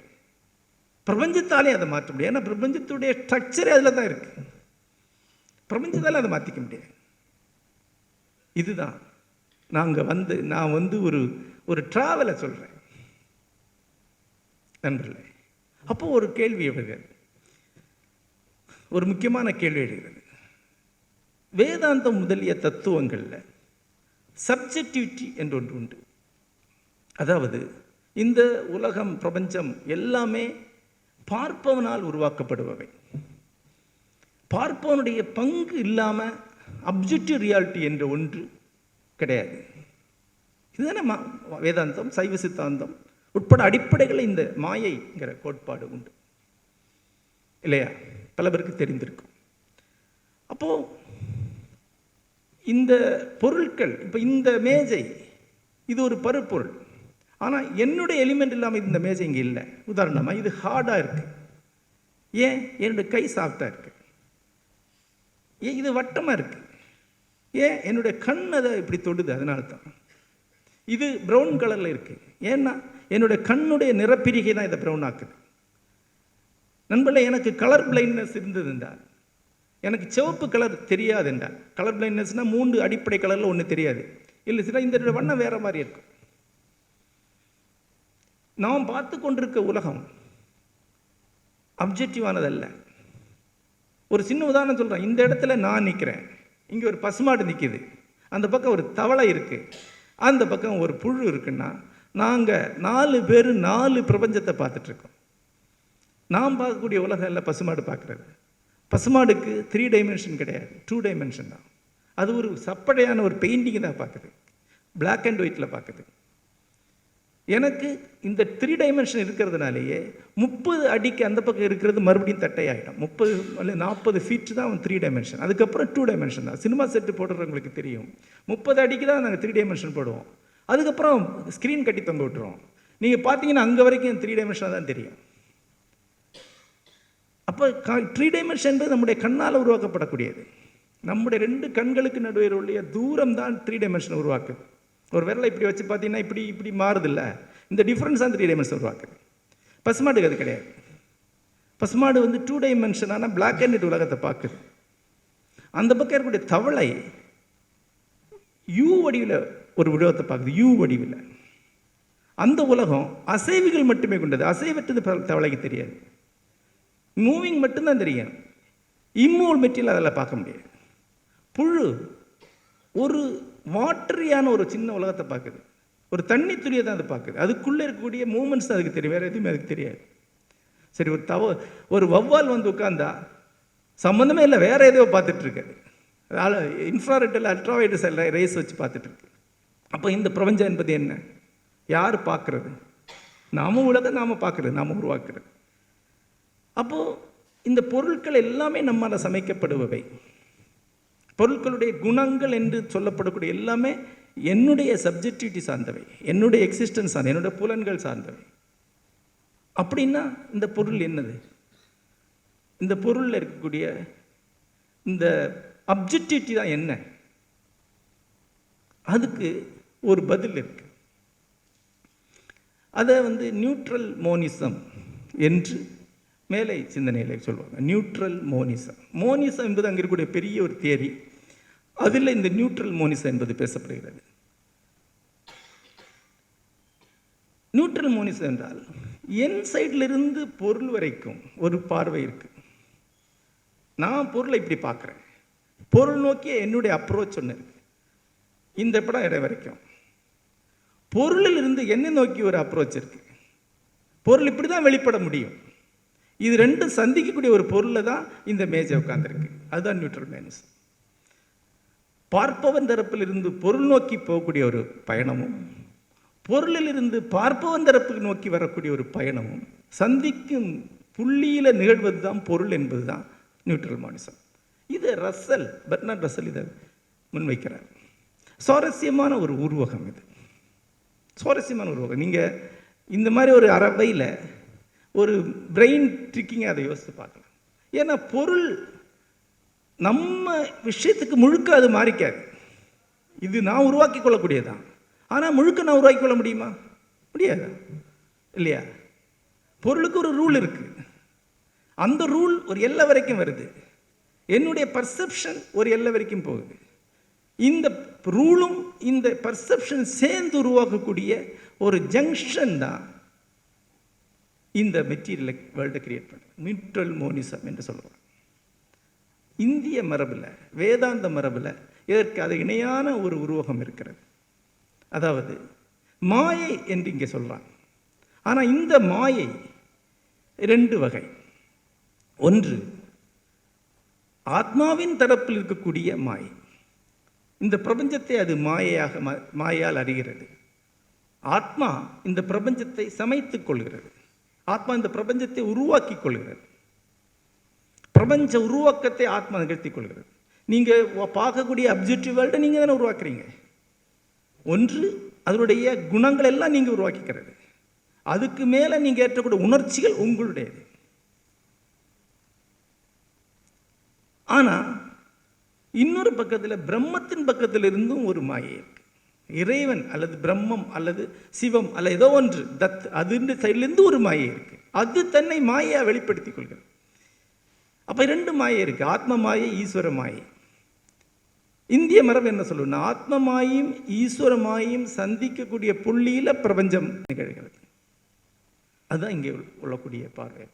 பிரபஞ்சத்தாலே அதை மாற்ற முடியாது. ஏன்னா பிரபஞ்சத்துடைய ஸ்ட்ரக்சரே அதில் தான் இருக்கு, பிரபஞ்சத்தால் அதை மாற்றிக்க முடியாது. இதுதான் நான் வந்து ஒரு டிராவலை சொல்கிறேன் நண்பர்களே. அப்போ ஒரு கேள்வி எழுகிறது, ஒரு முக்கியமான கேள்வி எழுகிறது. வேதாந்தம் முதலிய தத்துவங்களில் சப்ஜெக்டிவிட்டி என்று ஒன்று உண்டு. அதாவது இந்த உலகம், பிரபஞ்சம் எல்லாமே பார்ப்பவனால் உருவாக்கப்படுபவை. பார்ப்பவனுடைய பங்கு இல்லாமல் அப்ஜெக்டிவ் ரியாலிட்டி என்ற ஒன்று கிடையாது. இதுதானே வேதாந்தம், சைவ சித்தாந்தம் உட்பட அடிப்படைகளில் இந்த மாயைங்கிற கோட்பாடு உண்டு இல்லையா? பல பேருக்கு தெரிந்திருக்கும். அப்போது இந்த பொருட்கள், இப்போ இந்த மேஜை இது ஒரு பருப்பொருள், ஆனால் என்னுடைய எலிமெண்ட் இல்லாமல் இந்த மேஜை இங்கே இல்லை. உதாரணமாக இது ஹார்டாக இருக்குது, ஏன்? என்னுடைய கை சாஃப்டாக இருக்குது. ஏன் இது வட்டமாக இருக்குது, ஏன்? என்னுடைய கண் அதை இப்படி தொடுது, அதனால தான். இது ப்ரௌன் கலரில் இருக்குது, ஏன்னா என்னுடைய கண்ணுடைய நிறப்பிரிகை தான் இதை ப்ரௌன் ஆக்குது. நண்பர்களே, எனக்கு கலர் பிளைண்ட்னஸ் இருந்தது என்றால், எனக்கு சிவப்பு கலர் தெரியாது என்றால், கலர் பிளைண்ட்னஸ்னால் 3 அடிப்படை கலரில் ஒன்று தெரியாது இல்லை சில இந்த வண்ணம் வேறு மாதிரி இருக்கும். நாம் பார்த்து கொண்டிருக்க உலகம் அப்ஜெக்டிவானதல்ல. ஒரு சின்ன உதாரணம் சொல்கிறேன். இந்த இடத்துல நான் நிற்கிறேன், இங்கே ஒரு பசுமாடு நிற்கிது, அந்த பக்கம் ஒரு தவளை இருக்குது, அந்த பக்கம் ஒரு புழு இருக்குன்னா, நாங்கள் 4 பேர் 4 பிரபஞ்சத்தை பார்த்துட்ருக்கோம். நாம் பார்க்கக்கூடிய உலகம் இல்லை பசுமாடு பார்க்குறது. பசுமாடுக்கு 3 டைமென்ஷன் கிடையாது, 2 டைமென்ஷன் தான். அது ஒரு சப்படையான ஒரு பெயிண்டிங்கை தான் பார்க்குது, பிளாக் அண்ட் ஒயிட்டில் பார்க்குது. எனக்கு இந்த 3 டைமென்ஷன் இருக்கிறதுனாலேயே 30 அடிக்கு அந்த பக்கம் இருக்கிறது மறுபடியும் தட்டையாகிடும். 30 40 ஃபீட் தான் 3 டைமென்ஷன், அதுக்கப்புறம் 2 டைமென்ஷன் தான். சினிமா செட்டு போடுறவங்களுக்கு தெரியும், 30 அடிக்கு தான் நாங்கள் 3 டைமென்ஷன் போடுவோம், அதுக்கப்புறம் ஸ்க்ரீன் கட்டி தொங்க விட்டுருவோம். நீங்கள் பார்த்தீங்கன்னா அங்கே வரைக்கும் 3 டைமென்ஷனாக தான் தெரியும். அப்போ 3 டைமென்ஷன் நம்முடைய கண்ணால் உருவாக்கப்படக்கூடியது. நம்முடைய 2 கண்களுக்கு நடுவே உள்ள தூரம் தான் 3 டைமென்ஷன் உருவாக்குது. ஒரு விரலை இப்படி வச்சு பார்த்தீங்கன்னா இப்படி இப்படி மாறுதில்ல, இந்த டிஃப்ரென்ஸ் தான் 3 டைமென்ஷன் உருவாக்குது. பசுமாடுக்கு அது கிடையாது. பசுமாடு 2 டைமென்ஷனான பிளாக் அண்ட் ஒயிட் உலகத்தை பார்க்குது. அந்த பக்கம் இருக்கக்கூடிய தவளை யூ வடிவில் ஒரு உலகத்தை பார்க்குது, யூ வடிவில். அந்த உலகம் அசைவுகள் மட்டுமே கொண்டது, அசைவற்றது தவளைக்கு தெரியாது, மூவிங் மட்டும்தான் தெரியும். இம்மூவல் மெட்டீரியல் அதில் பார்க்க முடியாது. புழு ஒரு வாட்டரியான ஒரு சின்ன உலகத்தை பார்க்குது, ஒரு தண்ணி துளியை தான் அது பார்க்குது, அதுக்குள்ளே இருக்கக்கூடிய மூமெண்ட்ஸ் தான் அதுக்கு தெரியும், வேறு எதுவுமே அதுக்கு தெரியாது. சரி, ஒரு வௌவால் உட்காந்தா சம்மந்தமே இல்லை, வேறு எதையோ பார்த்துட்ருக்காது, அதனால் இன்ஃப்ராரெட்டில் அல்ட்ராவைட் ரேஸ் வச்சு பார்த்துட்ருக்கு. அப்போ இந்த பிரபஞ்சம் என்பது என்ன? யார் பார்க்குறது? நாம உலகம், நாம் பார்க்குறது, நாம் உருவாக்குறது. அப்போது இந்த பொருட்கள் எல்லாமே நம்மால் சமைக்கப்படுபவை. பொருட்களுடைய குணங்கள் என்று சொல்லப்படக்கூடிய எல்லாமே என்னுடைய சப்ஜெக்டிவிட்டி சார்ந்தவை, என்னுடைய எக்ஸிஸ்டன்ஸ் சார்ந்த, என்னுடைய புலன்கள் சார்ந்தவை. அப்படின்னா இந்த பொருள் என்னது? இந்த பொருளில் இருக்கக்கூடிய இந்த அப்ஜெக்டிவிட்டி தான் என்ன? அதுக்கு ஒரு பதில் இருக்கு. அதை நியூட்ரல் மோனிசம் என்று மேலை சிந்தனையில் சொல்லுவாங்க. நியூட்ரல் மோனிசம். மோனிசம் என்பது அங்கே இருக்கக்கூடிய பெரிய ஒரு தியரி. அதில் இந்த நியூட்ரல் மோனிசம் என்பது பேசப்படுகிறது. நியூட்ரல் மோனிசம் என்றால் என் சைட்லிருந்து பொருள் வரைக்கும் ஒரு பார்வை இருக்கு. நான் பொருளை இப்படி பார்க்குறேன், பொருள் நோக்கிய என்னுடைய அப்ரோச் ஒன்று இருக்கு. இந்த படம் இடம் வரைக்கும் பொருளில் இருந்து என்னை நோக்கி ஒரு அப்ரோச் இருக்கு. பொருள் இப்படி தான் வெளிப்பட முடியும். இது ரெண்டும் சந்திக்கக்கூடிய ஒரு பொருளில் தான் இந்த மேஜை உட்காந்துருக்கு. அதுதான் நியூட்ரல் மோனிசம். பார்ப்பவன் தரப்பிலிருந்து பொருள் நோக்கி போகக்கூடிய ஒரு பயணமும், பொருளிலிருந்து பார்ப்பவன் தரப்பு நோக்கி வரக்கூடிய ஒரு பயணமும் சந்திக்கும் புள்ளியில் நிகழ்வது தான் பொருள் என்பது தான் நியூட்ரல் மானிசம். இது பெர்னார்ட் ரசல் இதை முன்வைக்கிறார். சுவாரஸ்யமான ஒரு உருவகம் இது, சுவாரஸ்யமான உருவகம். நீங்கள் இந்த மாதிரி ஒரு அறவையில் ஒரு பிரெயின் ட்ரிக்கிங்க அதை யோசித்து பார்க்கலாம். ஏன்னா பொருள் நம்ம விஷயத்துக்கு முழுக்க அது மாறிக்காது. இது நான் உருவாக்கி கொள்ளக்கூடியதான். ஆனால் முழுக்க நான் உருவாக்கி கொள்ள முடியுமா? முடியாது இல்லையா? பொருளுக்கு ஒரு ரூல் இருக்குது. அந்த ரூல் ஒரு எல்லை வரைக்கும் வருது. என்னுடைய பர்செப்ஷன் ஒரு எல்லை வரைக்கும் போகுது. இந்த ரூலும் இந்த பர்செப்ஷன் சேர்ந்து உருவாக்கக்கூடிய ஒரு ஜங்ஷன் தான் இந்த மெட்டீரியல் வேர்ல்டை கிரியேட் பண்ண நியூட்ரல் மோனிசம் என்று சொல்லுவாங்க. இந்திய மரபில், வேதாந்த மரபில் இதற்கு அது இணையான ஒரு உருவகம் இருக்கிறது. அதாவது மாயை என்று இங்கே சொல்கிறாங்க. ஆனால் இந்த மாயை 2 வகை. ஒன்று ஆத்மாவின் தரப்பில் இருக்கக்கூடிய மாயை. இந்த பிரபஞ்சத்தை அது மாயால் அறிகிறது. ஆத்மா இந்த பிரபஞ்சத்தை சமைத்துக் கொள்கிறது. ஆத்மா இந்த பிரபஞ்சத்தை உருவாக்கி கொள்கிறது. பிரபஞ்ச உருவாக்கத்தை ஆத்மா நிகழ்த்திக் கொள்கிறது. நீங்கள் பார்க்கக்கூடிய அப்ஜெக்டிவ் வேர்ல்டை நீங்கள் தானே உருவாக்குறீங்க. ஒன்று அதனுடைய குணங்கள் எல்லாம் நீங்கள் உருவாக்கிக்கிறது. அதுக்கு மேலே நீங்கள் ஏற்றக்கூடிய உணர்ச்சிகள் உங்களுடையது. ஆனால் இன்னொரு பக்கத்தில் பிரம்மத்தின் பக்கத்தில் இருந்தும் ஒரு மாயை இருக்கு. இறைவன் அல்லது பிரம்மம் அல்லது சிவம் அல்ல ஏதோ ஒன்று அது சைட்லேருந்து ஒரு மாயை இருக்கு. அது தன்னை மாயை வெளிப்படுத்திக் கொள்கிறது. அப்போ 2 மாயை இருக்கு, ஆத்ம மாயை, ஈஸ்வர மாயை. இந்திய மரபு என்ன சொல்லுன்னா, ஆத்ம மாயும் ஈஸ்வர மாயும் சந்திக்கக்கூடிய புள்ளியில் பிரபஞ்சம் நிகழ்கிறது. அதுதான் இங்கே உள்ளக்கூடிய பார்வை.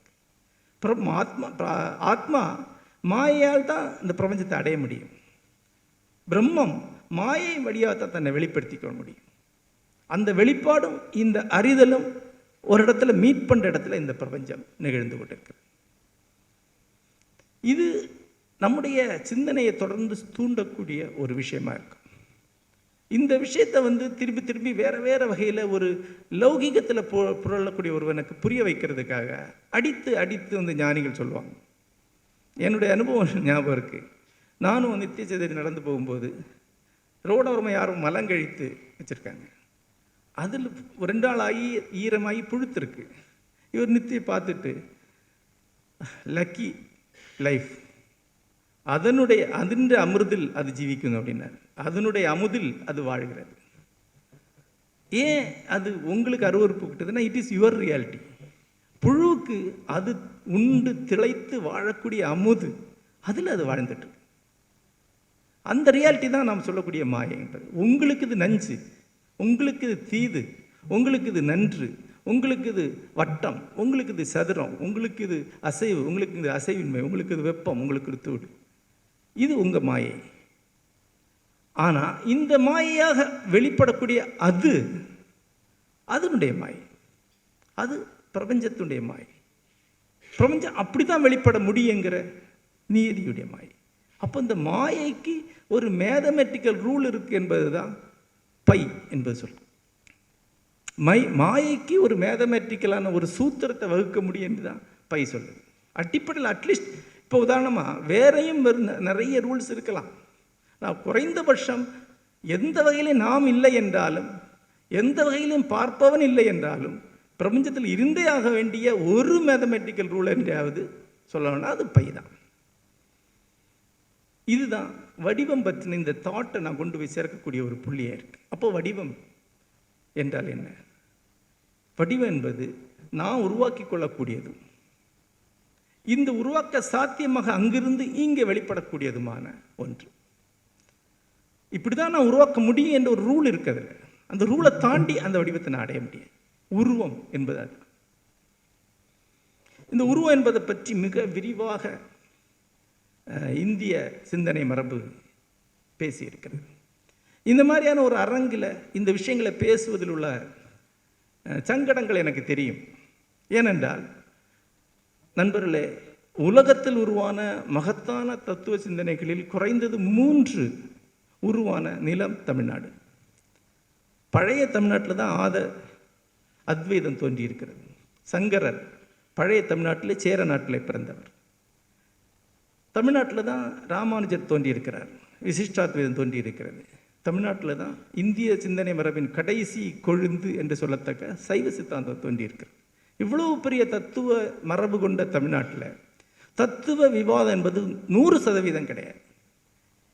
ஆத்மா மாயையால் தான் இந்த பிரபஞ்சத்தை அடைய முடியும். பிரம்மம் மாயை வழியாக தான் தன்னை வெளிப்படுத்திக் கொள்ள முடியும். அந்த வெளிப்பாடும் இந்த அறிதலும் ஒரு இடத்துல மீட் பண்ணுற இடத்துல இந்த பிரபஞ்சம் நிகழ்ந்து கொண்டிருக்கிறது. இது நம்முடைய சிந்தனையை தொடர்ந்து தூண்டக்கூடிய ஒரு விஷயமா இருக்கும். இந்த விஷயத்தை திரும்பி திரும்பி வேறு வகையில் ஒரு லௌகீகத்தில் புரளக்கூடிய ஒருவனுக்கு புரிய வைக்கிறதுக்காக அடித்து அடித்து ஞானிகள் சொல்லுவாங்க. என்னுடைய அனுபவம் ஞாபகம் இருக்குது. நானும் நித்திய சதறி நடந்து போகும்போது ரோடோரமாக யாரும் மலங்கழித்து வச்சுருக்காங்க. அதில் 2 நாள் ஆகி ஈரமாகி புழுத்துருக்கு. இவர் நித்திய பார்த்துட்டு லக்கி லைஃப், அதனுடைய அமிர்தில் அது ஜீவிக்கும் அப்படின்னாரு. அதனுடைய அமுதில் அது வாழ்கிறது. ஏன் அது உங்களுக்கு அருவறுப்பு கிட்டதுன்னா, இட் இஸ் யுவர் ரியாலிட்டி. புழுவுக்கு அது உண்டு திளைத்து வாழக்கூடிய அமுது, அதில் அது வாழ்ந்துட்டு. அந்த ரியாலிட்டி தான் நாம் சொல்லக்கூடிய மாயைன்றது. உங்களுக்கு இது நஞ்சு, உங்களுக்கு இது தீது, உங்களுக்கு இது நன்று, உங்களுக்கு இது வட்டம், உங்களுக்கு இது சதுரம், உங்களுக்கு இது அசைவு, உங்களுக்கு இது அசைவின்மை, உங்களுக்கு இது வெப்பம், உங்களுக்கு இது தூடு. இது உங்கள் மாயை. ஆனால் இந்த மாயையாக வெளிப்படக்கூடிய அதனுடைய மாயை, அது பிரபஞ்சத்துடைய மாயை. பிரபஞ்சம் அப்படி தான் வெளிப்பட முடியுங்கிற நீதியுடைய மாயை. அப்போ இந்த மாயைக்கு ஒரு மேத்தமெட்டிக்கல் ரூல் இருக்குது என்பது தான் பை என்பது சொல்லும். மாயைக்கு ஒரு மேத்தமெட்டிக்கலான ஒரு சூத்திரத்தை வகுக்க முடியும் என்று தான் பை சொல்லுது. அடிப்படையில் அட்லீஸ்ட் இப்போ உதாரணமாக வேறையும் நிறைய ரூல்ஸ் இருக்கலாம். நான் குறைந்தபட்சம் எந்த வகையிலும் நாம் இல்லை என்றாலும், எந்த வகையிலும் பார்ப்பவன் இல்லை என்றாலும், பிரபஞ்சத்தில் இருந்தே ஆக வேண்டிய ஒரு மேத்தமெட்டிக்கல் ரூல் என்றாவது சொல்லணும்னா அது பை தான். இதுதான் வடிவம் பற்றின இந்த தாட்டை நான் கொண்டு போய் சேர்க்கக்கூடிய ஒரு புள்ளியாக இருக்குது. அப்போ வடிவம் என்றால் என்ன? வடிவம் என்பது நான் உருவாக்கி கொள்ளக்கூடியதும், இந்த உருவாக்க சாத்தியமாக அங்கிருந்து இங்கே வெளிப்படக்கூடியதுமான ஒன்று. இப்படி தான் நான் உருவாக்க முடியும் என்ற ஒரு ரூல் இருக்குது. அந்த ரூலை தாண்டி அந்த வடிவத்தை நான் அடைய முடியும். உருவம் என்பது அது. இந்த உருவம் என்பதை பற்றி மிக விரிவாக இந்திய சிந்தனை மரபு பேசியிருக்கிறது. இந்த மாதிரியான ஒரு அரங்கில் இந்த விஷயங்களை பேசுவதில் உள்ள சங்கடங்கள் எனக்கு தெரியும். ஏனென்றால் நண்பர்களே, உலகத்தில் உருவான மகத்தான தத்துவ சிந்தனைகளில் குறைந்தது 3 உருவான நிலம் தமிழ்நாடு. பழைய தமிழ்நாட்டில் தான் அத்வைதம் தோன்றியிருக்கிறது. சங்கரர் பழைய தமிழ்நாட்டில் சேர நாட்டில் பிறந்தவர். தமிழ்நாட்டில் தான் ராமானுஜர் தோன்றியிருக்கிறார். விசிஷ்டாத்வைதம் தோன்றியிருக்கிறது. தமிழ்நாட்டில் தான் இந்திய சிந்தனை மரபின் கடைசி கொழுந்து என்று சொல்லத்தக்க சைவ சித்தாந்தம் தோன்றியிருக்கிறது. இவ்வளவு பெரிய தத்துவ மரபு கொண்ட தமிழ்நாட்டில் தத்துவ விவாதம் என்பது 100% கிடையாது.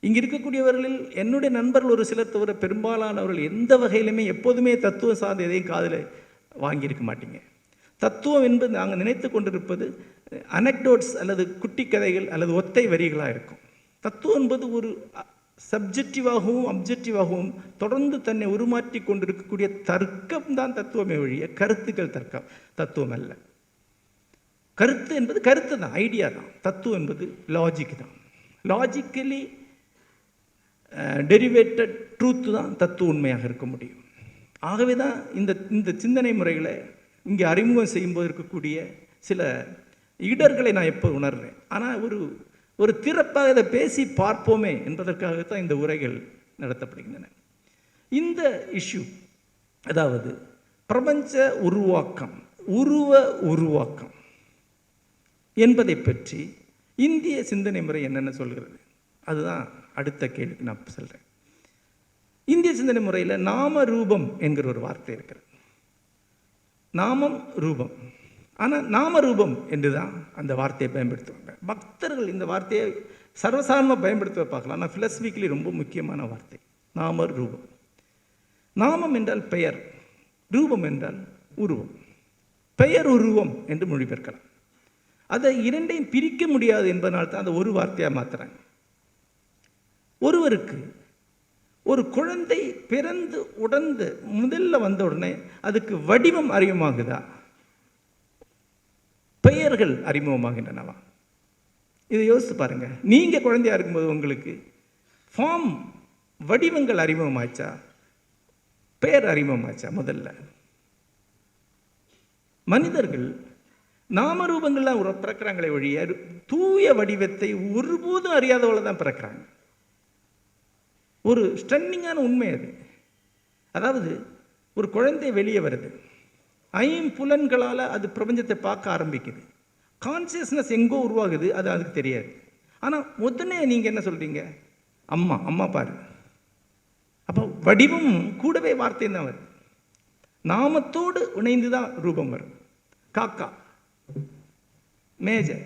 இங்கே இருக்கக்கூடியவர்களில் என்னுடைய நண்பர்கள் ஒரு சிலர் தவிர பெரும்பாலானவர்கள் எந்த வகையிலுமே எப்போதுமே தத்துவம் சார்ந்த எதையும் காதில் வாங்கியிருக்க மாட்டீங்க. தத்துவம் என்பது நாங்கள் நினைத்து கொண்டிருப்பது அனெக்டோட்ஸ் அல்லது குட்டி கதைகள் அல்லது ஒத்தை வரிகளாக இருக்கும். தத்துவம் என்பது ஒரு சப்ஜெக்டிவாகவும் அப்ஜெக்டிவாகவும் தொடர்ந்து தன்னை உருமாற்றி கொண்டிருக்கக்கூடிய தர்க்கம் தான் தத்துவமே ஒழிய கருத்துக்கள் தத்துவம் அல்ல. கருத்து என்பது கருத்து தான், ஐடியா தான். தத்துவம் என்பது லாஜிக் தான். லாஜிக்கலி டெரிவேட்டட் ட்ரூத்து தான் தத்துவ உண்மையாக இருக்க முடியும். ஆகவே தான் இந்த சிந்தனை முறைகளை இங்கே அறிமுகம் செய்யும்போது இருக்கக்கூடிய சில இடர்களை நான் எப்போ உணர்றேன். ஆனால் ஒரு திறப்பாக இதை பேசி பார்ப்போமே என்பதற்காகத்தான் இந்த உரைகள் நடத்தப்படுகின்றன. இந்த இஷ்யூ, அதாவது பிரபஞ்ச உருவாக்கம், உருவாக்கம் என்பதை பற்றி இந்திய சிந்தனை முறை என்னென்ன சொல்கிறது, அதுதான் அடுத்த கேள்விக்கு நான் சொல்கிறேன். இந்திய சிந்தனை முறையில் நாம ரூபம் என்கிற ஒரு வார்த்தை இருக்கிறது. நாமம் ரூபம். ஆனால் நாம ரூபம் என்று தான் அந்த வார்த்தையை பயன்படுத்துவாங்க. பக்தர்கள் இந்த வார்த்தையை சர்வசாதாரணமாக பயன்படுத்த பார்க்கலாம். ஆனால் ஃபிலசபிக்கலி ரொம்ப முக்கியமான வார்த்தை நாம ரூபம். நாமம் என்றால் பெயர், ரூபம் என்றால் உருவம். பெயர் உருவம் என்று மொழிபெயர்க்கலாம். அதை இரண்டையும் பிரிக்க முடியாது என்பதனால தான் அதை ஒரு வார்த்தையாக மாற்றுறாங்க. ஒருவருக்கு ஒரு குழந்தை பிறந்து உடந்து முதல்ல வந்த உடனே அதுக்கு வடிவம் அறிமுகமாகுதா, பெயர்கள் அறிமுகமாகின்றனவா? இதை யோசித்து பாருங்க. நீங்கள் குழந்தையா இருக்கும்போது உங்களுக்கு ஃபார்ம் வடிவங்கள் அறிமுகமாச்சா, பெயர் அறிமுகமாச்சா? முதல்ல மனிதர்கள் நாமரூபங்கள்லாம் பிறக்கிறாங்களே ஒழிய தூய வடிவத்தை ஒருபோதும் அறியாதவளை தான் பிறக்கிறாங்க. ஒரு ஸ்டன்னிங்கான உண்மை அது. அதாவது ஒரு குழந்தை வெளியே வருது, ஐம்புலன்களால் அது பிரபஞ்சத்தை பார்க்க ஆரம்பிக்குது. கான்சியஸ்னஸ் எங்கோ உருவாகுது, அது அதுக்கு தெரியாது. ஆனால் உடனே நீங்கள் என்ன சொல்கிறீங்க, அம்மா அம்மா பாரு. அப்போ வடிவம் கூடவே வார்த்தை தான் வருது. நாமத்தோடு இணைந்து தான் ரூபம் வரும். காக்கா, மேஜை,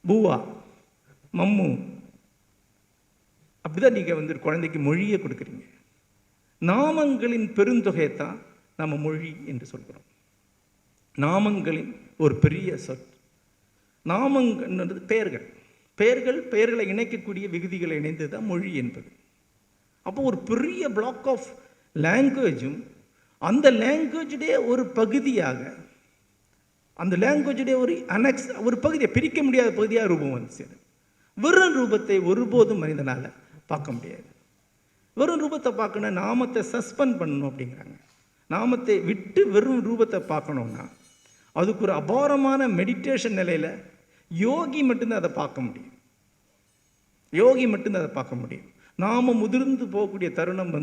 பூவா, மம்மு, அப்படிதான் நீங்கள் குழந்தைக்கு மொழியை கொடுக்குறீங்க. நாமங்களின் பெருந்தொகையை தான் நம்ம மொழி என்று சொல்கிறோம். நாமங்களின் ஒரு பெரிய சொல். நாமங்கள் பெயர்களை இணைக்கக்கூடிய விகுதிகளை இணைந்தது தான் மொழி என்பது. அப்போ ஒரு பெரிய பிளாக் ஆஃப் லாங்குவேஜும் அந்த லாங்குவேஜுடைய ஒரு பகுதியாக, அந்த லாங்குவேஜுடைய ஒரு பகுதியை பிரிக்க முடியாத பகுதியாக ரூபம் வந்துச்சு. வெறும் ரூபத்தை ஒருபோதும் மனிதனால் பார்க்க முடியாது. வெறும் ரூபத்தை பார்க்கணும், நாமத்தை சஸ்பெண்ட் பண்ணணும் அப்படிங்கிறாங்க. நாமத்தை விட்டு வெறும் ரூபத்தை பார்க்கணுன்னா அதுக்கு ஒரு அபாரமான மெடிடேஷன் நிலையில் யோகி மட்டும்தான் அதை பார்க்க முடியும். யோகி மட்டும்தான் அதை பார்க்க முடியும். நாம முதிர்ந்து போகக்கூடிய தருணம்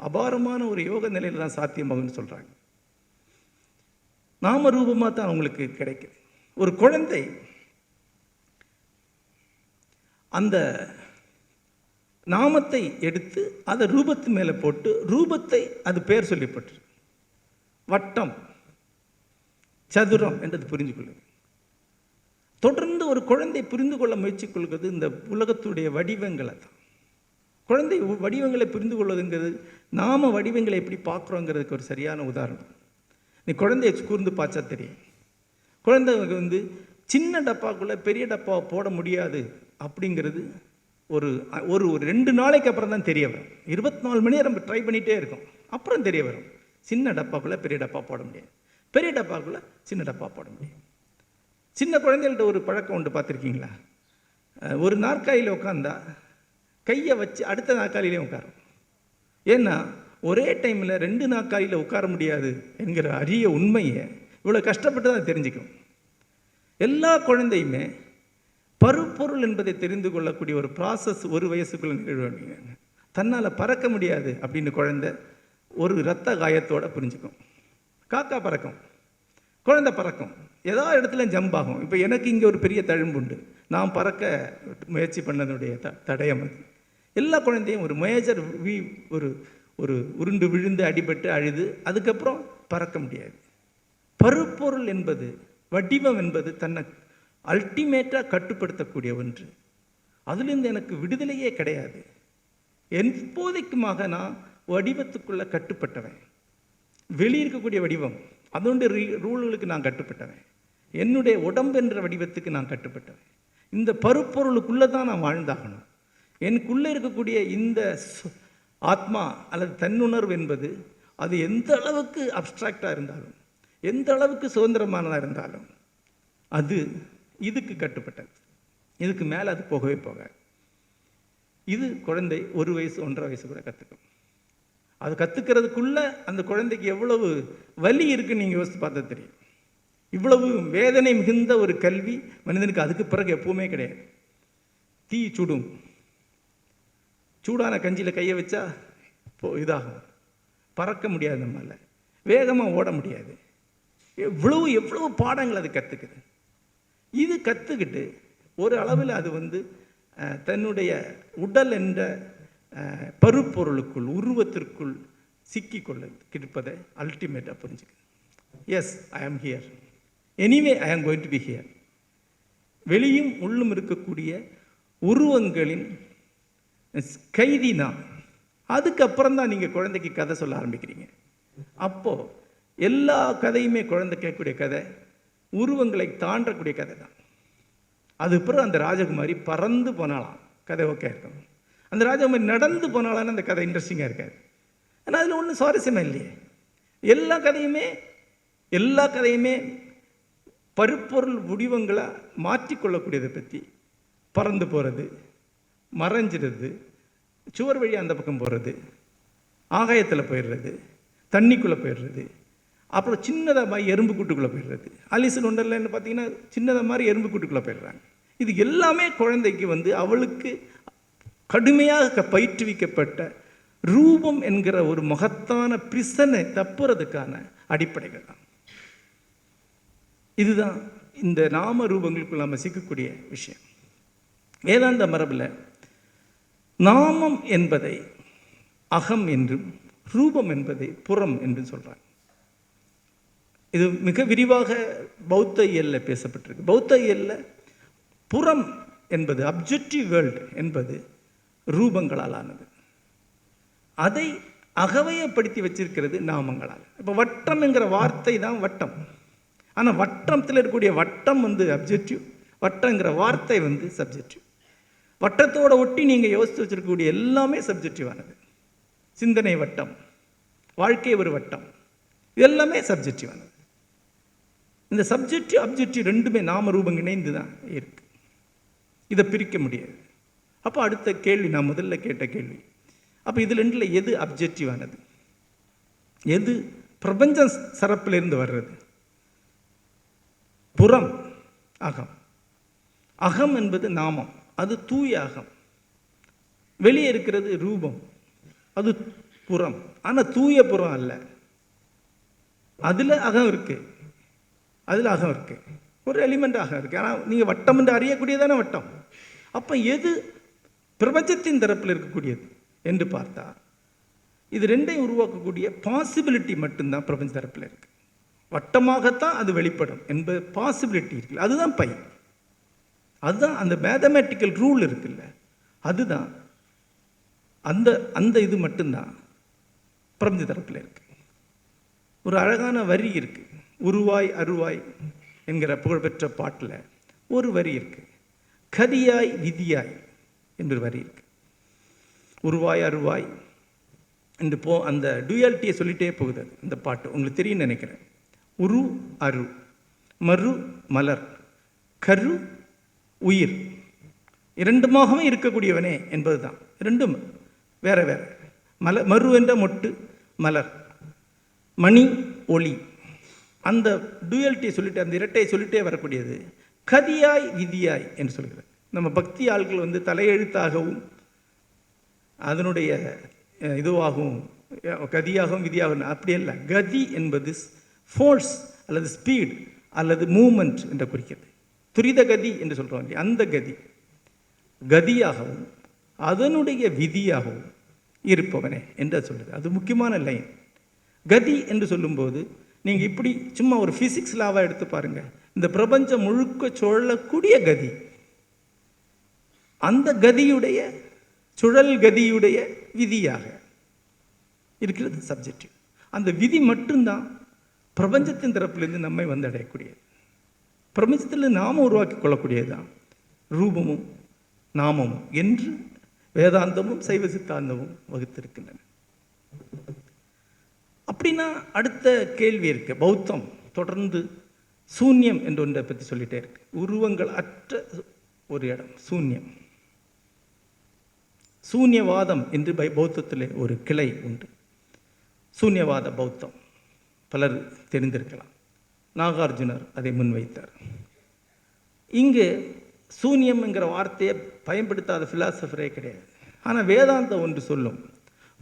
அபாரமான ஒரு யோக நிலையில் தான் சாத்தியமாகுன்னு சொல்கிறாங்க. நாம ரூபமாக தான் அவங்களுக்கு கிடைக்குது. ஒரு குழந்தை அந்த நாமத்தை எடுத்து அதை ரூபத்து மேலே போட்டு ரூபத்தை அது பேர் சொல்லப்பட்டு வட்டம், சதுரம் என்றது புரிந்து கொள்ளுது. தொடர்ந்து ஒரு குழந்தை புரிந்து கொள்ள முயற்சி கொள்வது இந்த உலகத்துடைய வடிவங்களை தான். குழந்தை வடிவங்களை புரிந்து கொள்வதுங்கிறது நாம வடிவங்களை எப்படி பார்க்குறோங்கிறதுக்கு ஒரு சரியான உதாரணம். நீ குழந்தைய கூர்ந்து பார்த்தா தெரியும். குழந்தை சின்ன டப்பாக்குள்ளே பெரிய டப்பாவை போட முடியாது அப்படிங்கிறது ஒரு 2 நாளைக்கு அப்புறம் தான் தெரிய வரும். 24 மணி நேரம் ட்ரை பண்ணிகிட்டே இருக்கும், அப்புறம் தெரிய வரும். சின்ன டப்பாக்குள்ளே பெரிய டப்பா போட முடியாது, பெரிய டப்பாக்குள்ளே சின்ன டப்பா போட முடியும். சின்ன குழந்தைகள்கிட்ட ஒரு பழக்கம் உண்டு, பார்த்துருக்கீங்களா? ஒரு நாற்காலியில் உட்காந்தா கையை வச்சு அடுத்த நாற்காலியிலே உட்காரும். ஏன்னா ஒரே டைமில் 2 நாற்காலியில் உட்கார முடியாது என்கிற அரிய உண்மையை இவ்வளோ கஷ்டப்பட்டு தான் தெரிஞ்சுக்கும். எல்லா குழந்தையுமே பருப்பொருள் என்பதை தெரிந்து கொள்ளக்கூடிய ஒரு ப்ராசஸ் 1 வயசுக்குள்ளே நிகழ்வு. தன்னால் பறக்க முடியாது அப்படின்னு குழந்தை ஒரு இரத்த காயத்தோட புரிஞ்சுக்கும். காக்கா பறக்கும், குழந்தை பறக்கும், ஏதோ இடத்துல ஜம்ப் ஆகும். இப்போ எனக்கு இங்கே ஒரு பெரிய தழும்பு உண்டு, நான் பறக்க முயற்சி பண்ணதுடைய தடயம் அது. எல்லா குழந்தையும் ஒரு மேஜர் ஒரு ஒரு உருண்டு விழுந்து அடிபட்டு அழுது அதுக்கப்புறம் பறக்க முடியாது. பருப்பொருள் என்பது, வடிவம் என்பது தன்னை அல்டிமேட்டாக கட்டுப்படுத்தக்கூடிய ஒன்று. அதுலேருந்து எனக்கு விடுதலையே கிடையாது. எப்போதைக்குமாக நான் வடிவத்துக்குள்ளே கட்டுப்பட்டவன். வெளியே இருக்கக்கூடிய வடிவம் அதோடைய ரூல்களுக்கு நான் கட்டுப்பட்டவன். என்னுடைய உடம்பென்ற வடிவத்துக்கு நான் கட்டுப்பட்டவன். இந்த பருப்பொருளுக்குள்ளே தான் நான் வாழ்ந்தாகணும். எனக்குள்ளே இருக்கக்கூடிய இந்த ஆத்மா அல்லது தன்னுணர்வு என்பது அது எந்த அளவுக்கு அப்ட்ராக்டாக இருந்தாலும், எந்த அளவுக்கு சுதந்திரமானதாக இருந்தாலும் அது இதுக்கு கட்டுப்பட்டது. இதுக்கு மேலே அது போகவே போகாது. இது குழந்தை 1 வயசு 1.5 வயசு கூட கற்றுக்கும். அது கற்றுக்கிறதுக்குள்ளே அந்த குழந்தைக்கு எவ்வளவு வலி இருக்குன்னு நீங்கள் யோசித்து பார்த்தா தெரியும். இவ்வளவு வேதனை மிகுந்த ஒரு கல்வி மனிதனுக்கு அதுக்கு பிறகு எப்பவுமே கிடையாது. தீ சுடும், சூடான கஞ்சியில் கையை வச்சா இதாகும், பறக்க முடியாது, நம்மளால் வேகமாக ஓட முடியாது. எவ்வளவு பாடங்கள் அது கற்றுக்குது. இது கற்றுக்கிட்டு ஒரு அளவில் அது தன்னுடைய உடல் என்ற பருப்பொருளுக்குள், உருவத்திற்குள் சிக்கிக்கொள்ள கிடப்பதை அல்டிமேட்டாக புரிஞ்சுக்குது. எஸ், ஐ ஆம் here, anyway I am going to be here. வெளியும் உள்ளும் இருக்கக்கூடிய உருவங்களின் கைதி தான். அதுக்கப்புறம் தான் நீங்கள் குழந்தைக்கு கதை சொல்ல ஆரம்பிக்கிறீங்க. அப்போது எல்லா கதையுமே குழந்தை கேட்கக்கூடிய கதை உருவங்களை தாண்டக்கூடிய கதை தான். அது பிறகு அந்த ராஜகுமாரி பறந்து போனாலாம், கதை ஓகே இருக்கும். அந்த ராஜகுமாரி நடந்து போனாலான்னு அந்த கதை இன்ட்ரெஸ்டிங்காக இருக்காது. ஆனால் அதில் ஒன்றும் சுவாரஸ்யமாக இல்லையே. எல்லா கதையுமே பருப்பொருள் வடிவங்களை மாற்றிக்கொள்ளக்கூடியதை பற்றி, பறந்து போகிறது, மறைஞ்சிடுறது, சுவர் வழி அந்த பக்கம் போகிறது, ஆகாயத்தில் போயிடுறது, தண்ணிக்குள்ளே போயிடுறது, அப்புறம் சின்னதாக மாதிரி எறும்பு கூட்டுக்குள்ளே போயிடுறது. அலிஸ் ஒண்டர்லேன்னு பார்த்தீங்கன்னா சின்னதாக மாதிரி எறும்பு கூட்டுக்குள்ளே போயிடுறாங்க. இது எல்லாமே குழந்தைக்கு அவளுக்கு கடுமையாக பயிற்றுவிக்கப்பட்ட ரூபம் என்கிற ஒரு மகத்தான பிரிசனை தப்புறதுக்கான அடிப்படைகள் தான். இதுதான் இந்த நாம ரூபங்களுக்குள் நாம் சிக்கக்கூடிய விஷயம். வேதாந்த மரபில் நாமம் என்பதை அகம் என்றும் ரூபம் என்பதை புறம் என்றும் சொல்கிறாங்க. இது மிக விரிவாக பௌத்த இயலில் பேசப்பட்டிருக்கு. பௌத்த இயலில் புறம் என்பது, அப்ஜெக்டிவ் வேர்ல்டு என்பது ரூபங்களால் ஆனது. அதை அகவயப்படுத்தி வச்சிருக்கிறது நாமங்களால். இப்போ வட்டம் என்கிற வார்த்தை தான் வட்டம். ஆனால் வட்டத்தில் இருக்கக்கூடிய வட்டம் அப்ஜெக்டிவ், வட்டங்கிற வார்த்தை சப்ஜெக்டிவ். வட்டத்தோட ஒட்டி நீங்கள் யோசித்து வச்சிருக்கக்கூடிய எல்லாமே சப்ஜெக்டிவானது. சிந்தனை வட்டம், வாழ்க்கை ஒரு வட்டம், இதெல்லாமே சப்ஜெக்டிவானது. இந்த சப்ஜெக்டிவ் அப்ஜெக்டிவ் ரெண்டுமே நாம ரூபம் இணைந்து தான் இருக்கு. இதை பிரிக்க முடியாது. அப்போ அடுத்த கேள்வி, நான் முதல்ல கேட்ட கேள்வி, அப்போ இது ரெண்டில் எது அப்ஜெக்டிவானது, எது பிரபஞ்ச சரப்பிலிருந்து வர்றது? புறம் அகம். அகம் என்பது நாமம், அது தூய அகம். வெளியே இருக்கிறது ரூபம், அது புறம். ஆனால் தூய புறம் அல்ல. அதில் அகம் இருக்கு, அதில் அகம் இருக்கு, ஒரு எலிமெண்ட் அகம் இருக்கு. ஆனால் நீங்கள் வட்டம் என்று அறியக்கூடியதான வட்டம். அப்போ எது பிரபஞ்சத்தின் தரப்பில் இருக்கக்கூடியது என்று பார்த்தா, இது ரெண்டையும் உருவாக்கக்கூடிய பாசிபிலிட்டி மட்டும்தான் பிரபஞ்ச தரப்பில் இருக்கு. வட்டமாகத்தான் அது வெளிப்படும் என்பது பாசிபிலிட்டி இருக்குல்ல, அதுதான் பை. அதுதான் அந்த மேத்தமேட்டிக்கல் ரூல் இருக்குல்ல, அதுதான் அந்த அந்த இது மட்டும்தான் பிரபஞ்ச தரப்பில் இருக்கு. ஒரு அழகான வரி இருக்கு, உருவாய் அருவாய் என்கிற புகழ்பெற்ற பாட்டில் ஒரு வரி இருக்கு, கதியாய் விதியாய் என்று வரி இருக்கு. உருவாய் அருவாய் என்று அந்த டூயாலிட்டியை சொல்லிட்டே போகுது அந்த பாட்டு. உங்களுக்கு தெரியும் நினைக்கிறேன். உரு அரு, மறு மலர், கரு உயிர், இரண்டுமாகவும் இருக்கக்கூடியவனே என்பது தான். ரெண்டும் வேற வேற. மறு என்ற மொட்டு, மலர், மணி, ஒளி. அந்த டூயாலிட்டியை சொல்லிட்டு, அந்த இரட்டையை சொல்லிட்டே வரக்கூடியது கதியாய் விதியாய் என்று சொல்கிறது. நம்ம பக்தி ஆள்கள் தலையெழுத்தாகவும் அதனுடைய இதுவாகவும் கதியாகவும் விதியாகவும் அப்படி அல்ல. கதி என்பது ஃபோர்ஸ் அல்லது ஸ்பீட் அல்லது மூமெண்ட் என்று குறிக்கிறது. துரித கதி என்று சொல்கிறோம் இல்லையா, அந்த கதி கதியாகவும் அதனுடைய விதியாகவும் இருப்பவனே என்று சொல்லுது. அது முக்கியமான லைன். கதி என்று சொல்லும்போது நீங்கள் இப்படி சும்மா ஒரு ஃபிசிக்ஸ் லாவாக எடுத்து பாருங்கள். இந்த பிரபஞ்சம் முழுக்க சொல்லக்கூடிய கதி, அந்த கதியுடைய சுழல் கதியுடைய விதியாக இருக்கிறது சப்ஜெக்டிவ். அந்த விதி மட்டும்தான் பிரபஞ்சத்தின் தரப்பிலிருந்து நம்மை வந்து அடையக்கூடியது. பிரபஞ்சத்தில் நாம உருவாக்கி கொள்ளக்கூடியதுதான் ரூபமும் நாமமும் என்று வேதாந்தமும் சைவ சித்தாந்தமும் வகுத்திருக்கின்றன. அப்படின்னா அடுத்த கேள்வி இருக்கு. பௌத்தம் தொடர்ந்து சூன்யம் என்று ஒன்றை பற்றி சொல்லிட்டே இருக்கு. உருவங்கள் அற்ற ஒரு இடம் சூன்யம். சூன்யவாதம் என்று பௌத்தத்தில் ஒரு கிளை உண்டு. சூன்யவாத பௌத்தம் பலர் தெரிந்திருக்கலாம். நாகார்ஜுனர் அதை முன்வைத்தார். இங்கு சூன்யம் என்கிற வார்த்தையை பயன்படுத்தாத ஃபிலாசபரே கிடையாது. ஆனால் வேதாந்தம் ஒன்று சொல்லும்,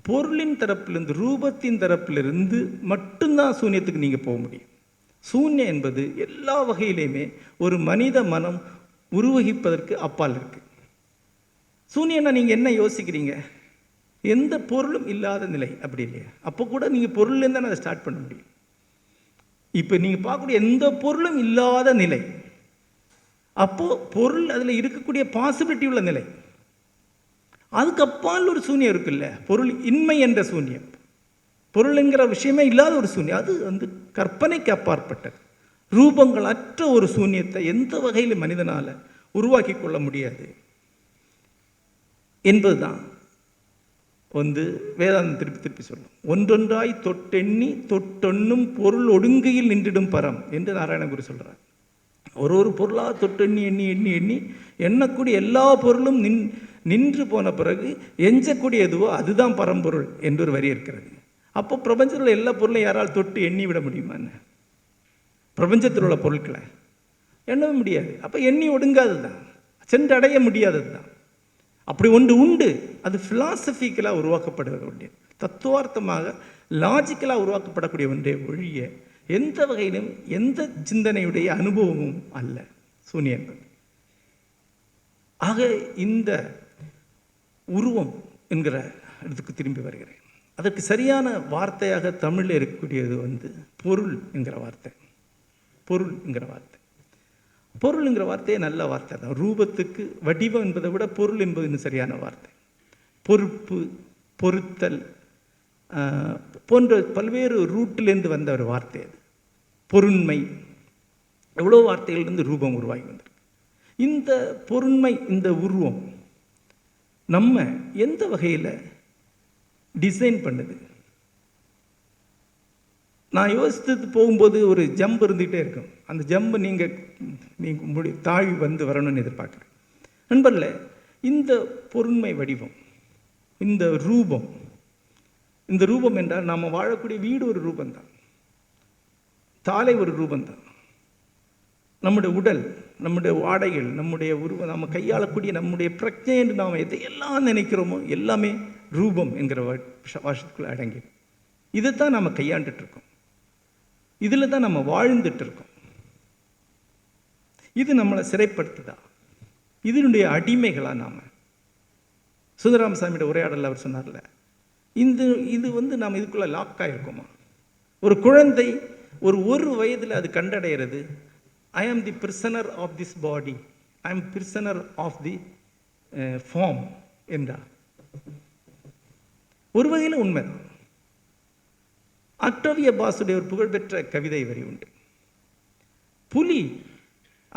பொருளின் தரப்பிலிருந்து ரூபத்தின் தரப்பிலிருந்து மட்டும்தான் சூன்யத்துக்கு நீங்கள் போக முடியும். சூன்யம் என்பது எல்லா வகையிலையுமே ஒரு மனித மனம் உருவகிப்பதற்கு அப்பால் இருக்கு. சூன்யம்னா நீங்கள் என்ன யோசிக்கிறீங்க? எந்த பொருளும் இல்லாத நிலை, அப்படி இல்லையா? அப்போ கூட நீங்கள் பொருள்லேருந்து தான் அதை ஸ்டார்ட் பண்ண முடியும். இப்போ நீங்கள் பார்க்கக்கூடிய எந்த பொருளும் இல்லாத நிலை, அப்போது பொருள் அதில் இருக்கக்கூடிய பாசிபிலிட்டி உள்ள நிலை. அதுக்கு அப்பால் ஒரு சூன்யம் இருக்குல்ல, பொருள் இன்மை என்ற சூன்யம், பொருளுங்கிற விஷயமே இல்லாத ஒரு சூன்யம். அது வந்து கற்பனைக்கு அப்பாற்பட்டது. ரூபங்கள் அற்ற ஒரு சூன்யத்தை எந்த வகையில் மனிதனால் உருவாக்கி கொள்ள முடியாது என்பதுதான் வந்து வேதாந்தம் திருப்பி திருப்பி சொல்லும். ஒன்றொன்றாய் தொட்டெண்ணி தொட்டொன்னும் பொருள் ஒடுங்கையில் நின்றிடும் பரம் என்று நாராயணகுரு சொல்கிறார். ஒரு பொருளாக தொட்டெண்ணி எண்ணி எண்ணி எண்ணி எண்ணக்கூடிய எல்லா பொருளும் நின்று போன பிறகு எஞ்சக்கூடிய எதுவோ அதுதான் பரம்பொருள் என்று ஒரு வரி இருக்கிறது. அப்போ பிரபஞ்சத்தில் எல்லா பொருளும் யாரால் தொட்டு எண்ணி விட முடியுமா? என்ன பிரபஞ்சத்தில் உள்ள பொருட்களை எண்ணவே முடியாது. அப்போ எண்ணி ஒடுங்காது தான், சென்றடைய முடியாதது தான். அப்படி ஒன்று உண்டு. அது ஃபிலாசபிக்கலாக உருவாக்கப்படுவது ஒன்றே, தத்துவார்த்தமாக லாஜிக்கலாக உருவாக்கப்படக்கூடிய ஒன்றே ஒழிய எந்த வகையிலும் எந்த சிந்தனையுடைய அனுபவமும் அல்ல சூன்யம் என்பது. ஆக இந்த உருவம் என்கிற இடத்துக்கு திரும்பி வருகிறேன். அதற்கு சரியான வார்த்தையாக தமிழில் இருக்கக்கூடியது வந்து பொருள் என்கிற வார்த்தை. பொருள் என்கிற வார்த்தை, பொருள்ங்கிற வார்த்தையே நல்ல வார்த்தை தான். ரூபத்துக்கு வடிவம் என்பதை விட பொருள் என்பது இன்னும் சரியான வார்த்தை. பொறுப்பு, பொறுத்தல் போன்ற பல்வேறு ரூட்டிலேருந்து வந்த ஒரு வார்த்தை அது. பொருண்மை, எவ்வளோ வார்த்தைகளிலிருந்து ரூபம் உருவாகி வந்திருக்கு. இந்த பொருண்மை, இந்த உருவம் நம்ம எந்த வகையில் டிசைன் பண்ணுது? நான் யோசித்து போகும்போது ஒரு ஜம்ப் இருந்துகிட்டே இருக்கும். அந்த ஜம்பு நீங்கள் தாழ்வி வந்து வரணும்னு எதிர்பார்க்குறேன். நண்பர்களே, இந்த பொருண்மை வடிவம், இந்த ரூபம் என்றால் நாம் வாழக்கூடிய வீடு ஒரு ரூபந்தான், தாலை ஒரு ரூபந்தான், நம்முடைய உடல், நம்முடைய ஆடைகள், நம்முடைய உருவம், நம்ம கையாளக்கூடிய நம்முடைய பிரச்சனை என்று நாம் எதையெல்லாம் நினைக்கிறோமோ எல்லாமே ரூபம் என்கிற வாசத்துக்குள்ள அடங்கி. இதைத்தான் நம்ம கையாண்டுட்ருக்கோம், இதில் தான் நம்ம வாழ்ந்துட்டுருக்கோம். இது நம்மளை சிறைப்படுத்துதா? இதனுடைய அடிமைகளா நாம்? சுந்தரராமசாமியோட உரையாடலில் அவர் சொன்னார்ல, இது வந்து நாம் இதுக்குள்ளே லாக்காக இருக்கோமா? ஒரு குழந்தை ஒரு வயதில் அது கண்டடைகிறது, ஐ ஆம் தி பிரிசனர் ஆஃப் திஸ் பாடி, ஐ ஆம் பிரிசனர் ஆஃப் தி ஃபார்ம் என்றா? ஒரு வகையில் உண்மைதான். அக்டோவியா பாசுடைய ஒரு புகழ்பெற்ற கவிதை வரி உண்டு. புலி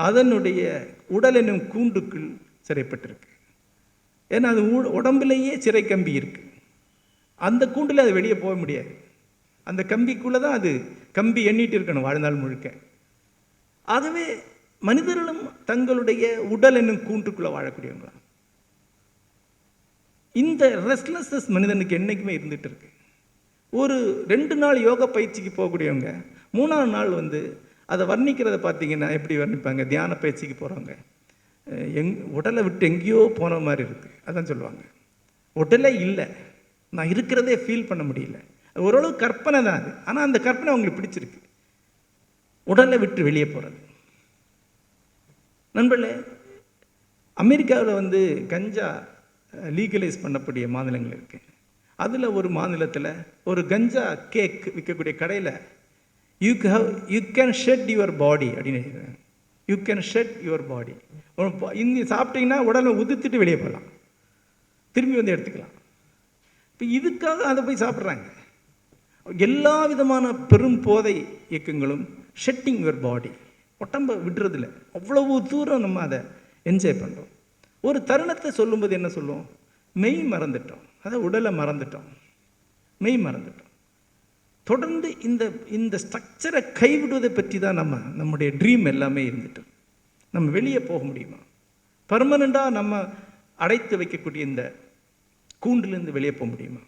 அதனுடைய உடல் என்னும் கூண்டுக்குள் சிறைப்பட்டிருக்கு. ஏன்னா அது உடம்புலேயே சிறை கம்பி இருக்கு. அந்த கூண்டில் அது வெளியே போக முடியாது. அந்த கம்பிக்குள்ளே தான் அது கம்பி எண்ணிட்டு இருக்கணும் வாழ்நாள் முழுக்க. ஆகவே மனிதர்களும் தங்களுடைய உடல் என்னும் கூண்டுக்குள்ளே வாழக்கூடியவங்களா? இந்த ரெஸ்ட்லெஸ்னஸ் மனிதனுக்கு என்றைக்குமே இருந்துகிட்டு இருக்கு. ஒரு 2 நாள் யோகா பயிற்சிக்கு போகக்கூடியவங்க 3ஆவது நாள் வந்து அதை வர்ணிக்கிறத பார்த்தீங்கன்னா எப்படி வர்ணிப்பாங்க? தியான பயிற்சிக்கு போகிறவங்க உடலை விட்டு எங்கேயோ போன மாதிரி இருக்குது, அதான் சொல்லுவாங்க. உடலே இல்லை, நான் இருக்கிறதே ஃபீல் பண்ண முடியல. ஓரளவு கற்பனை தான் அது, ஆனால் அந்த கற்பனை அவங்களுக்கு பிடிச்சிருக்கு. உடலை விட்டு வெளியே போகிறது. நண்பர்களே, அமெரிக்காவில் கஞ்சா லீகலைஸ் பண்ணக்கூடிய மாநிலங்கள் இருக்குது. அதில் ஒரு மாநிலத்தில் ஒரு கஞ்சா கேக் விற்கக்கூடிய கடையில் you can shed your body அப்படின்னு எழுதுறாங்க. You can shed your body. இங்கே சாப்பிட்டீங்கன்னா உடலை உதிர்த்துட்டு வெளியே போகலாம், திரும்பி எடுத்துக்கலாம். இப்போ இதுக்காக அதை போய் சாப்பிட்றாங்க. எல்லா விதமான பெரும் போதை இயக்கங்களும் ஷெட்டிங் யுவர் பாடி, உடம்பை விடுறதில்ல. அவ்வளவு தூரம் நம்ம அதை என்ஜாய் பண்ணுறோம். ஒரு தருணத்தை சொல்லும்போது என்ன சொல்லுவோம்? மெய் மறந்துட்டோம், அதை உடலை மறந்துட்டோம், மெய் மறந்துட்டோம். தொடர்ந்து இந்த ஸ்ட்ரக்சரை கைவிடுவதை பற்றி தான் நம்முடைய ட்ரீம் எல்லாமே இருந்துட்டோம். நம்ம வெளியே போக முடியுமா? பர்மனெண்ட்டாக நம்ம அடைத்து வைக்கக்கூடிய இந்த கூண்டிலிருந்து வெளியே போக முடியுமா?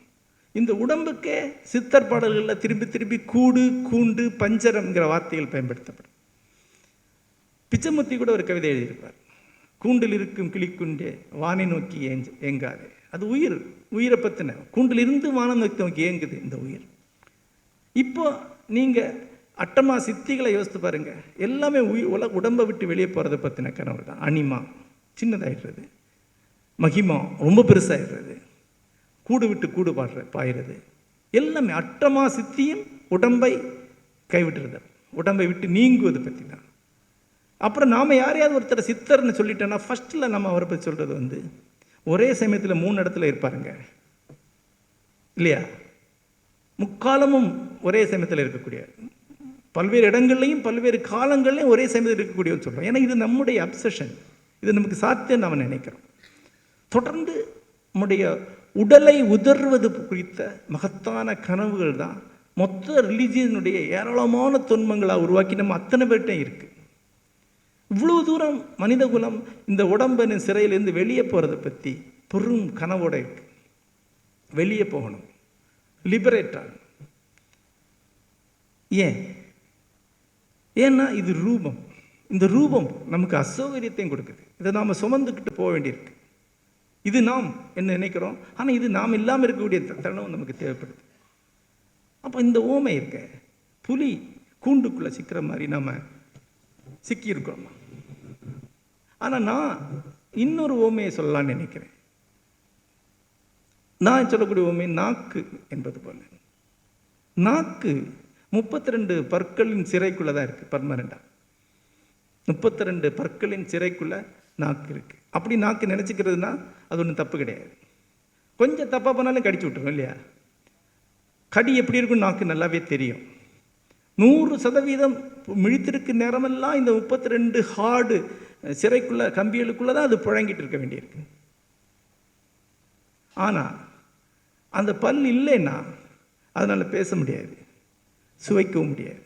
இந்த உடம்புக்கே சித்தர் பாடல்களில் திரும்பி திரும்பி கூடு, கூண்டு, பஞ்சரம்ங்கிற வார்த்தைகள் பயன்படுத்தப்படும். பிச்சைமுத்தி கூட ஒரு கவிதை எழுதியிருப்பார். கூண்டில் இருக்கும் கிளிக்குண்டே வானை நோக்கி ஏங்காது. அது உயிரை பற்றின. கூண்டில் இருந்து வானம் நோக்கி ஏங்குது இந்த உயிர். இப்போ நீங்கள் அட்டமா சித்திகளை யோசித்து பாருங்கள். எல்லாமே உடம்பை விட்டு வெளியே போகிறத பற்றின கனவு தான். அனிமா சின்னதாகிடுறது, மகிமா ரொம்ப பெருசாகிடுறது, கூடு விட்டு கூடு பாயிறது, எல்லாமே அட்டமா சித்தியும் உடம்பை கைவிட்டுறது, உடம்பை விட்டு நீங்குவது பற்றி தான். அப்புறம் நாம் யாரையாவது ஒருத்தர் சித்தர்னு சொல்லிட்டோன்னா ஃபஸ்ட்டில் நம்ம அவரை பற்றி சொல்கிறது ஒரே சமயத்தில் 3 இடத்துல இருப்பாருங்க இல்லையா? முக்காலமும் ஒரே சமயத்தில் இருக்கக்கூடிய, பல்வேறு இடங்கள்லையும் பல்வேறு காலங்கள்லையும் ஒரே சமயத்தில் இருக்கக்கூடியன்னு சொல்கிறோம். ஏன்னா இது நம்முடைய அப்சஷன், இது நமக்கு சாத்தியம் நாம் நினைக்கிறோம். தொடர்ந்து நம்முடைய உடலை உதர்வது குறித்த மகத்தான கனவுகள் தான் மொத்த ரிலீஜியனுடைய ஏராளமான துன்பங்களாக உருவாக்கி நம்ம அத்தனை பேர்கிட்ட இருக்குது. இவ்வளோ தூரம் மனித குலம் இந்த உடம்பின் சிறையிலேருந்து வெளியே போகிறத பற்றி பெரும் கனவோடு இருக்கு. வெளியே போகணும், லிபரேட் ஆகணும். ஏன்னா இது ரூபம். இந்த ரூபம் நமக்கு அசௌகரியத்தையும் கொடுக்குது. இதை நாம் சுமந்துக்கிட்டு போக வேண்டியிருக்கு. இது நாம் என்ன நினைக்கிறோம், ஆனால் இது நாம் இல்லாமல் இருக்கக்கூடிய தருணம் நமக்கு தேவைப்படுது. அப்போ இந்த ஓமை இருக்க, புலி கூண்டுக்குள்ளே சிக்கிற மாதிரி நாம் சிக்கியிருக்கிறோம். ஆனால் நான் இன்னொரு ஓமையை சொல்லலான்னு நினைக்கிறேன். நான் சொல்லக்கூடிய ஓமை நாக்கு என்பது போல. நாக்கு 32 பற்களின் சிறைக்குள்ளே தான் இருக்குது. பர்மனெண்டாக 32 பற்களின் சிறைக்குள்ளே நாக்கு இருக்குது. அப்படி நாக்கு நினச்சிக்கிறதுனா அது ஒன்றும் தப்பு கிடையாது. கொஞ்சம் தப்பாக பண்ணாலும் கடிச்சு விட்டுரும் இல்லையா? கடி எப்படி இருக்குன்னு நாக்கு நல்லாவே தெரியும். 100% மிழித்திருக்கு நேரமெல்லாம் இந்த 32 ஹார்டு சிறைக்குள்ளே கம்பிகளுக்குள்ளே தான் அது புழங்கிட்டு இருக்க வேண்டியிருக்கு. ஆனால் அந்த பல் இல்லைன்னா அதனால் பேச முடியாது, சுவைக்கவும் முடியாது.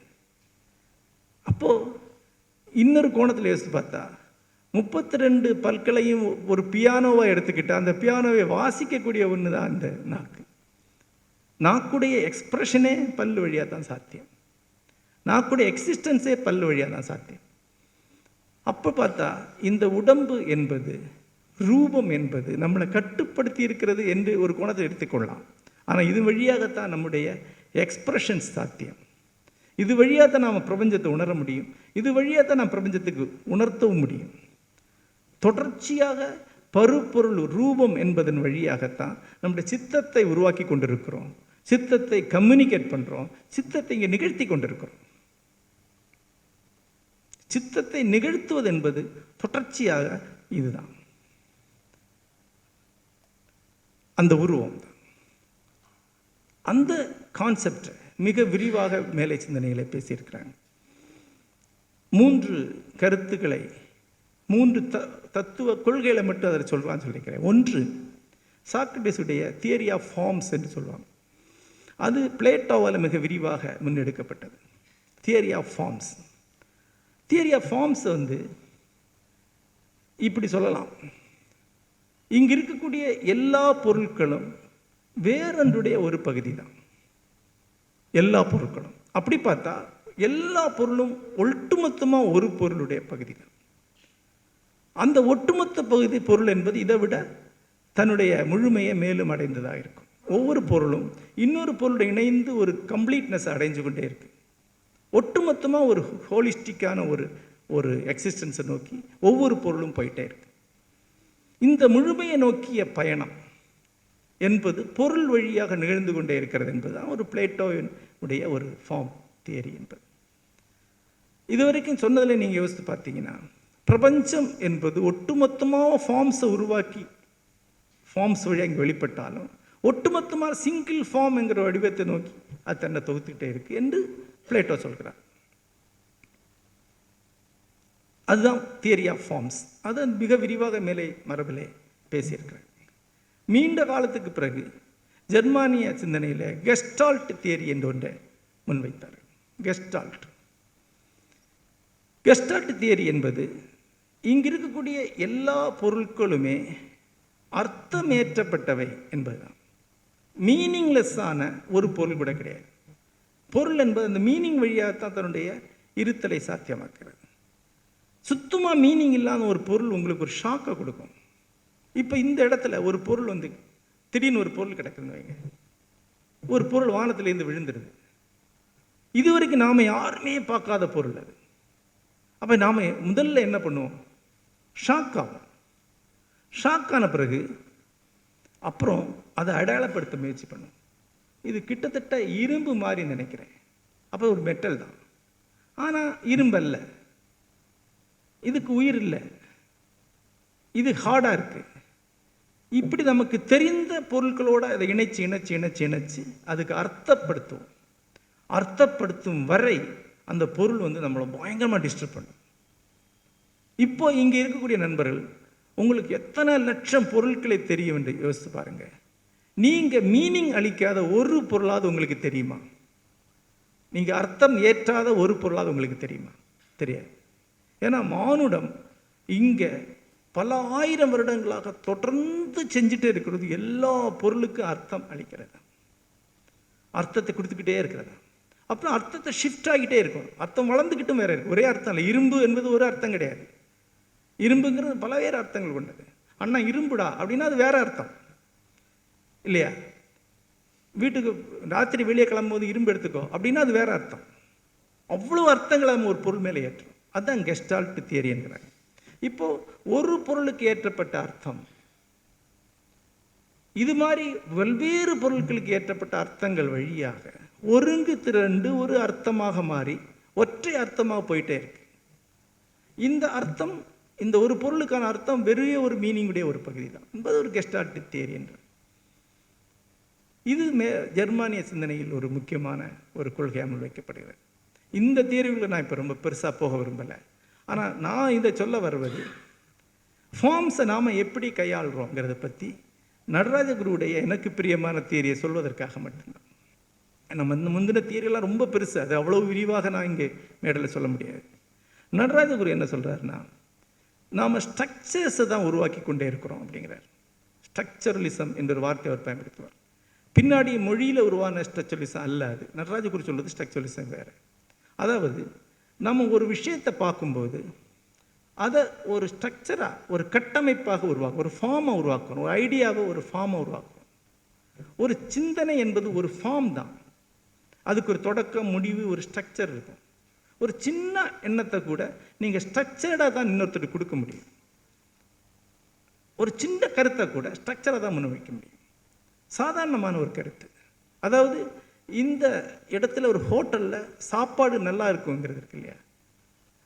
அப்போது இன்னொரு கோணத்தில் யோசித்து பார்த்தா 32 பற்களையும் ஒரு பியானோவாக எடுத்துக்கிட்டு அந்த பியானோவை வாசிக்கக்கூடிய ஒன்று தான் இந்த நாக்கு. நாக்குடைய எக்ஸ்ப்ரெஷனே பல்லு வழியாக தான் சாத்தியம். நாக்குடைய எக்ஸிஸ்டன்ஸே பல்லு வழியாக தான் சாத்தியம். அப்போ பார்த்தா இந்த உடம்பு என்பது, ரூபம் என்பது நம்மளை கட்டுப்படுத்தி இருக்கிறது என்று ஒரு கோணத்தை எடுத்துக்கொள்ளலாம். ஆனால் இது வழியாகத்தான் நம்முடைய எக்ஸ்ப்ரெஷன்ஸ் சாத்தியம். இது வழியாக தான் நாம் பிரபஞ்சத்தை உணர முடியும். இது வழியாக தான் நாம் பிரபஞ்சத்துக்கு உணர்த்தவும் முடியும். தொடர்ச்சியாக பருப்பொருள் ரூபம் என்பதன் வழியாகத்தான் நம்முடைய சித்தத்தை உருவாக்கி கொண்டிருக்கிறோம், சித்தத்தை கம்யூனிகேட் பண்ணுறோம், சித்தத்தை இங்கே நிகழ்த்தி கொண்டிருக்கிறோம். சித்தத்தை நிகழ்த்துவது என்பது தொடர்ச்சியாக இதுதான், அந்த உருவம் தான். அந்த கான்செப்டை மிக விரிவாக மேலை சிந்தனைகளை பேசியிருக்கிறாங்க. 3 கருத்துக்களை, 3 தத்துவ கொள்கைகளை மட்டும் அதை சொல்கிறான்னு சொல்லியிருக்கிறேன். ஒன்று, சாக்ரட்டிஸுடைய தியரி ஆஃப் ஃபார்ம்ஸ் என்று சொல்லுவாங்க. அது பிளேட்டோவால் மிக விரிவாக முன்னெடுக்கப்பட்டது. Theory of forms. Theory of forms இப்படி சொல்லலாம், இங்கே இருக்கக்கூடிய எல்லா பொருட்களும் வேறொன்றுடைய ஒரு பகுதி தான். எல்லா பொருட்களும் அப்படி பார்த்தா எல்லா பொருளும் ஒட்டுமொத்தமாக ஒரு பொருளுடைய பகுதி தான். அந்த ஒட்டுமொத்த பகுதி பொருள் என்பது இதை விட தன்னுடைய முழுமையை மேலும் அடைந்ததாக இருக்கும். ஒவ்வொரு பொருளும் இன்னொரு பொருளுடன் இணைந்து ஒரு கம்ப்ளீட்னஸ் அடைஞ்சு கொண்டே இருக்கு. ஒட்டுமொத்தமாக ஒரு ஹோலிஸ்டிக்கான ஒரு எக்ஸிஸ்டன்ஸை நோக்கி ஒவ்வொரு பொருளும் போயிட்டே இருக்கு. இந்த முழுமையை நோக்கிய பயணம் என்பது பொருள் வழியாக நிகழ்ந்து கொண்டே இருக்கிறது என்பதுதான் ஒரு பிளேட்டோவினுடைய ஒரு ஃபார்ம் தியரி என்பது. இதுவரைக்கும் சொன்னதில் நீங்கள் யோசித்து பார்த்தீங்கன்னா, பிரபஞ்சம் என்பது ஒட்டுமொத்தமாக ஃபார்ம்ஸை உருவாக்கி ஃபார்ம்ஸ் வழியாக இங்கே வெளிப்பட்டாலும் ஒட்டுமொத்தமாக சிங்கிள் ஃபார்ம் என்கிற வடிவத்தை நோக்கி அது தன்னை தொகுத்துக்கிட்டே இருக்கு என்று பிளேட்டோ சொல்கிறார். அதுதான் தியரி ஆஃப் ஃபார்ம்ஸ். அதை மிக விரிவாக மேலே மரபிலே பேசியிருக்கிறார். நீண்ட காலத்துக்கு பிறகு ஜெர்மானிய சிந்தனையில் கெஸ்டால்ட் தியரி என்று ஒன்றை முன்வைத்தார். கெஸ்டால்ட் தியரி என்பது இங்கு இருக்கக்கூடிய எல்லா பொருட்களுமே அர்த்தமேற்றப்பட்டவை என்பதுதான். மீனிங்லெஸ்ஸான ஒரு பொருள் கூட கிடையாது. பொருள் என்பது அந்த மீனிங் வழியாகத்தான் தன்னுடைய இருத்தலை சாத்தியமாக்கிறது. சுத்தமாக மீனிங் இல்லாத ஒரு பொருள் உங்களுக்கு ஒரு ஷாக்கை கொடுக்கும். இப்போ இந்த இடத்துல ஒரு பொருள் வந்து திடீர்னு ஒரு பொருள் கிடக்குதுன்னு வைங்க, ஒரு பொருள் வானத்திலேருந்து விழுந்துடுது. இதுவரைக்கும் நாம் யாருமே பார்க்காத பொருள் அது. அப்போ நாம் முதல்ல என்ன பண்ணுவோம்? ஷாக் ஆகும். ஷாக்கான பிறகு அப்புறம் அதை அடையாளப்படுத்த முயற்சி பண்ணும். இது கிட்டத்தட்ட இரும்பு மாதிரி நினைக்கிறேன். அப்போ ஒரு மெட்டல் தான், ஆனால் இரும்பு அல்ல, இதுக்கு உயிர் இல்லை, இது ஹார்டாக இருக்குது. இப்படி நமக்கு தெரிந்த பொருட்களோடு அதை இணைச்சி இணைச்சி இணைச்சி இணைச்சி அதுக்கு அர்த்தப்படுத்தும் வரை அந்த பொருள் வந்து நம்மளை பயங்கரமாக டிஸ்டர்ப் பண்ணும். இப்போ இங்கே இருக்கக்கூடிய நண்பர்கள், உங்களுக்கு எத்தனை லட்சம் பொருட்களை தெரியும் என்று யோசித்து பாருங்கள். நீங்கள் மீனிங் அளிக்காத ஒரு பொருளாவது உங்களுக்கு தெரியுமா? நீங்கள் அர்த்தம் ஏற்றாத ஒரு பொருளாவது உங்களுக்கு தெரியுமா? தெரியாது. ஏன்னா மானுடம் இங்கே பல ஆயிரம் வருடங்களாக தொடர்ந்து செஞ்சுட்டே இருக்கிறது. எல்லா பொருளுக்கும் அர்த்தம் அளிக்கிறது, அர்த்தத்தை கொடுத்துக்கிட்டே இருக்கிறது. அப்புறம் அர்த்தத்தை ஷிஃப்ட் ஆகிட்டே இருக்கும். அர்த்தம் வளர்ந்துக்கிட்டும் வேற இருக்கு. ஒரே அர்த்தம் இல்லை. இரும்பு என்பது ஒரு அர்த்தம் கிடையாது. இரும்புங்கிறது பலவேறு அர்த்தங்கள் கொண்டது. அண்ணா இரும்புடா அப்படின்னா அது வேற அர்த்தம் இல்லையா? வீட்டுக்கு ராத்திரி வெளியே கிளம்பும்போது இரும்பு எடுத்துக்கோ அப்படின்னா அது வேற அர்த்தம். அவ்வளோ அர்த்தங்களை நம்ம ஒரு பொருள் மேலே ஏற்றும். அதுதான் கெஸ்டால்ட் தியரி என்கிறாங்க. இப்போ ஒரு பொருளுக்கு ஏற்றப்பட்ட அர்த்தம், இது மாதிரி வெவ்வேறு பொருட்களுக்கு ஏற்றப்பட்ட அர்த்தங்கள் வழியாக ஒருங்கு திரண்டு ஒரு அர்த்தமாக மாறி ஒற்றை அர்த்தமாக போயிட்டே இருக்கு. இந்த அர்த்தம், இந்த ஒரு பொருளுக்கான அர்த்தம் வெறும் ஒரு மீனிங்குடைய ஒரு பகுதி தான் என்பது ஒரு கெஸ்டால்ட் தியரி என்ற இது ஜெர்மானிய சிந்தனையில் ஒரு முக்கியமான ஒரு கொள்கையாக முன்வைக்கப்படுகிறது. இந்த தியரிகளை நான் இப்போ ரொம்ப பெருசாக போக விரும்பலை. ஆனால் நான் இதை சொல்ல வருவது, ஃபார்ம்ஸை நாம் எப்படி கையாளுறோங்கிறத பற்றி நடராஜகுருவுடைய எனக்கு பிரியமான தியரியை சொல்வதற்காக மட்டும்தான். நம்ம முந்தின தியரியெல்லாம் ரொம்ப பெருசு, அது அவ்வளோ விரிவாக நான் இங்கே மேடையில் சொல்ல முடியாது. நடராஜகுரு என்ன சொல்கிறாருன்னா, நாம் ஸ்ட்ரக்சர்ஸை தான் உருவாக்கி கொண்டே இருக்கிறோம் அப்படிங்கிறார். ஸ்ட்ரக்சரலிசம் என்ற ஒரு வார்த்தை அவர் பயன்படுத்துவார். பின்னாடி மொழியில் உருவான ஸ்ட்ரக்சரலிசம் அல்ல அது. நடராஜகுரு சொல்வது ஸ்ட்ரக்சரலிசம் வேறு. அதாவது நம்ம ஒரு விஷயத்தை பார்க்கும்போது அதை ஒரு ஸ்ட்ரக்சராக, ஒரு கட்டமைப்பாக உருவாக்கும், ஒரு ஃபார்மை உருவாக்கணும், ஒரு ஐடியாவை ஒரு ஃபார்மை உருவாக்கணும். ஒரு சிந்தனை என்பது ஒரு ஃபார்ம் தான். அதுக்கு ஒரு தொடக்கம், முடிவு, ஒரு ஸ்ட்ரக்சர் இருக்கும். ஒரு சின்ன எண்ணத்தை கூட நீங்கள் ஸ்ட்ரக்சர்டாக தான் இன்னொருத்தருக்கு கொடுக்க முடியும். ஒரு சின்ன கருத்தை கூட ஸ்ட்ரக்சராக தான் முன்வைக்க முடியும். சாதாரணமான ஒரு கருத்து, அதாவது இந்த இடத்துல ஒரு ஹோட்டலில் சாப்பாடு நல்லா இருக்குங்கிறது இருக்கு இல்லையா,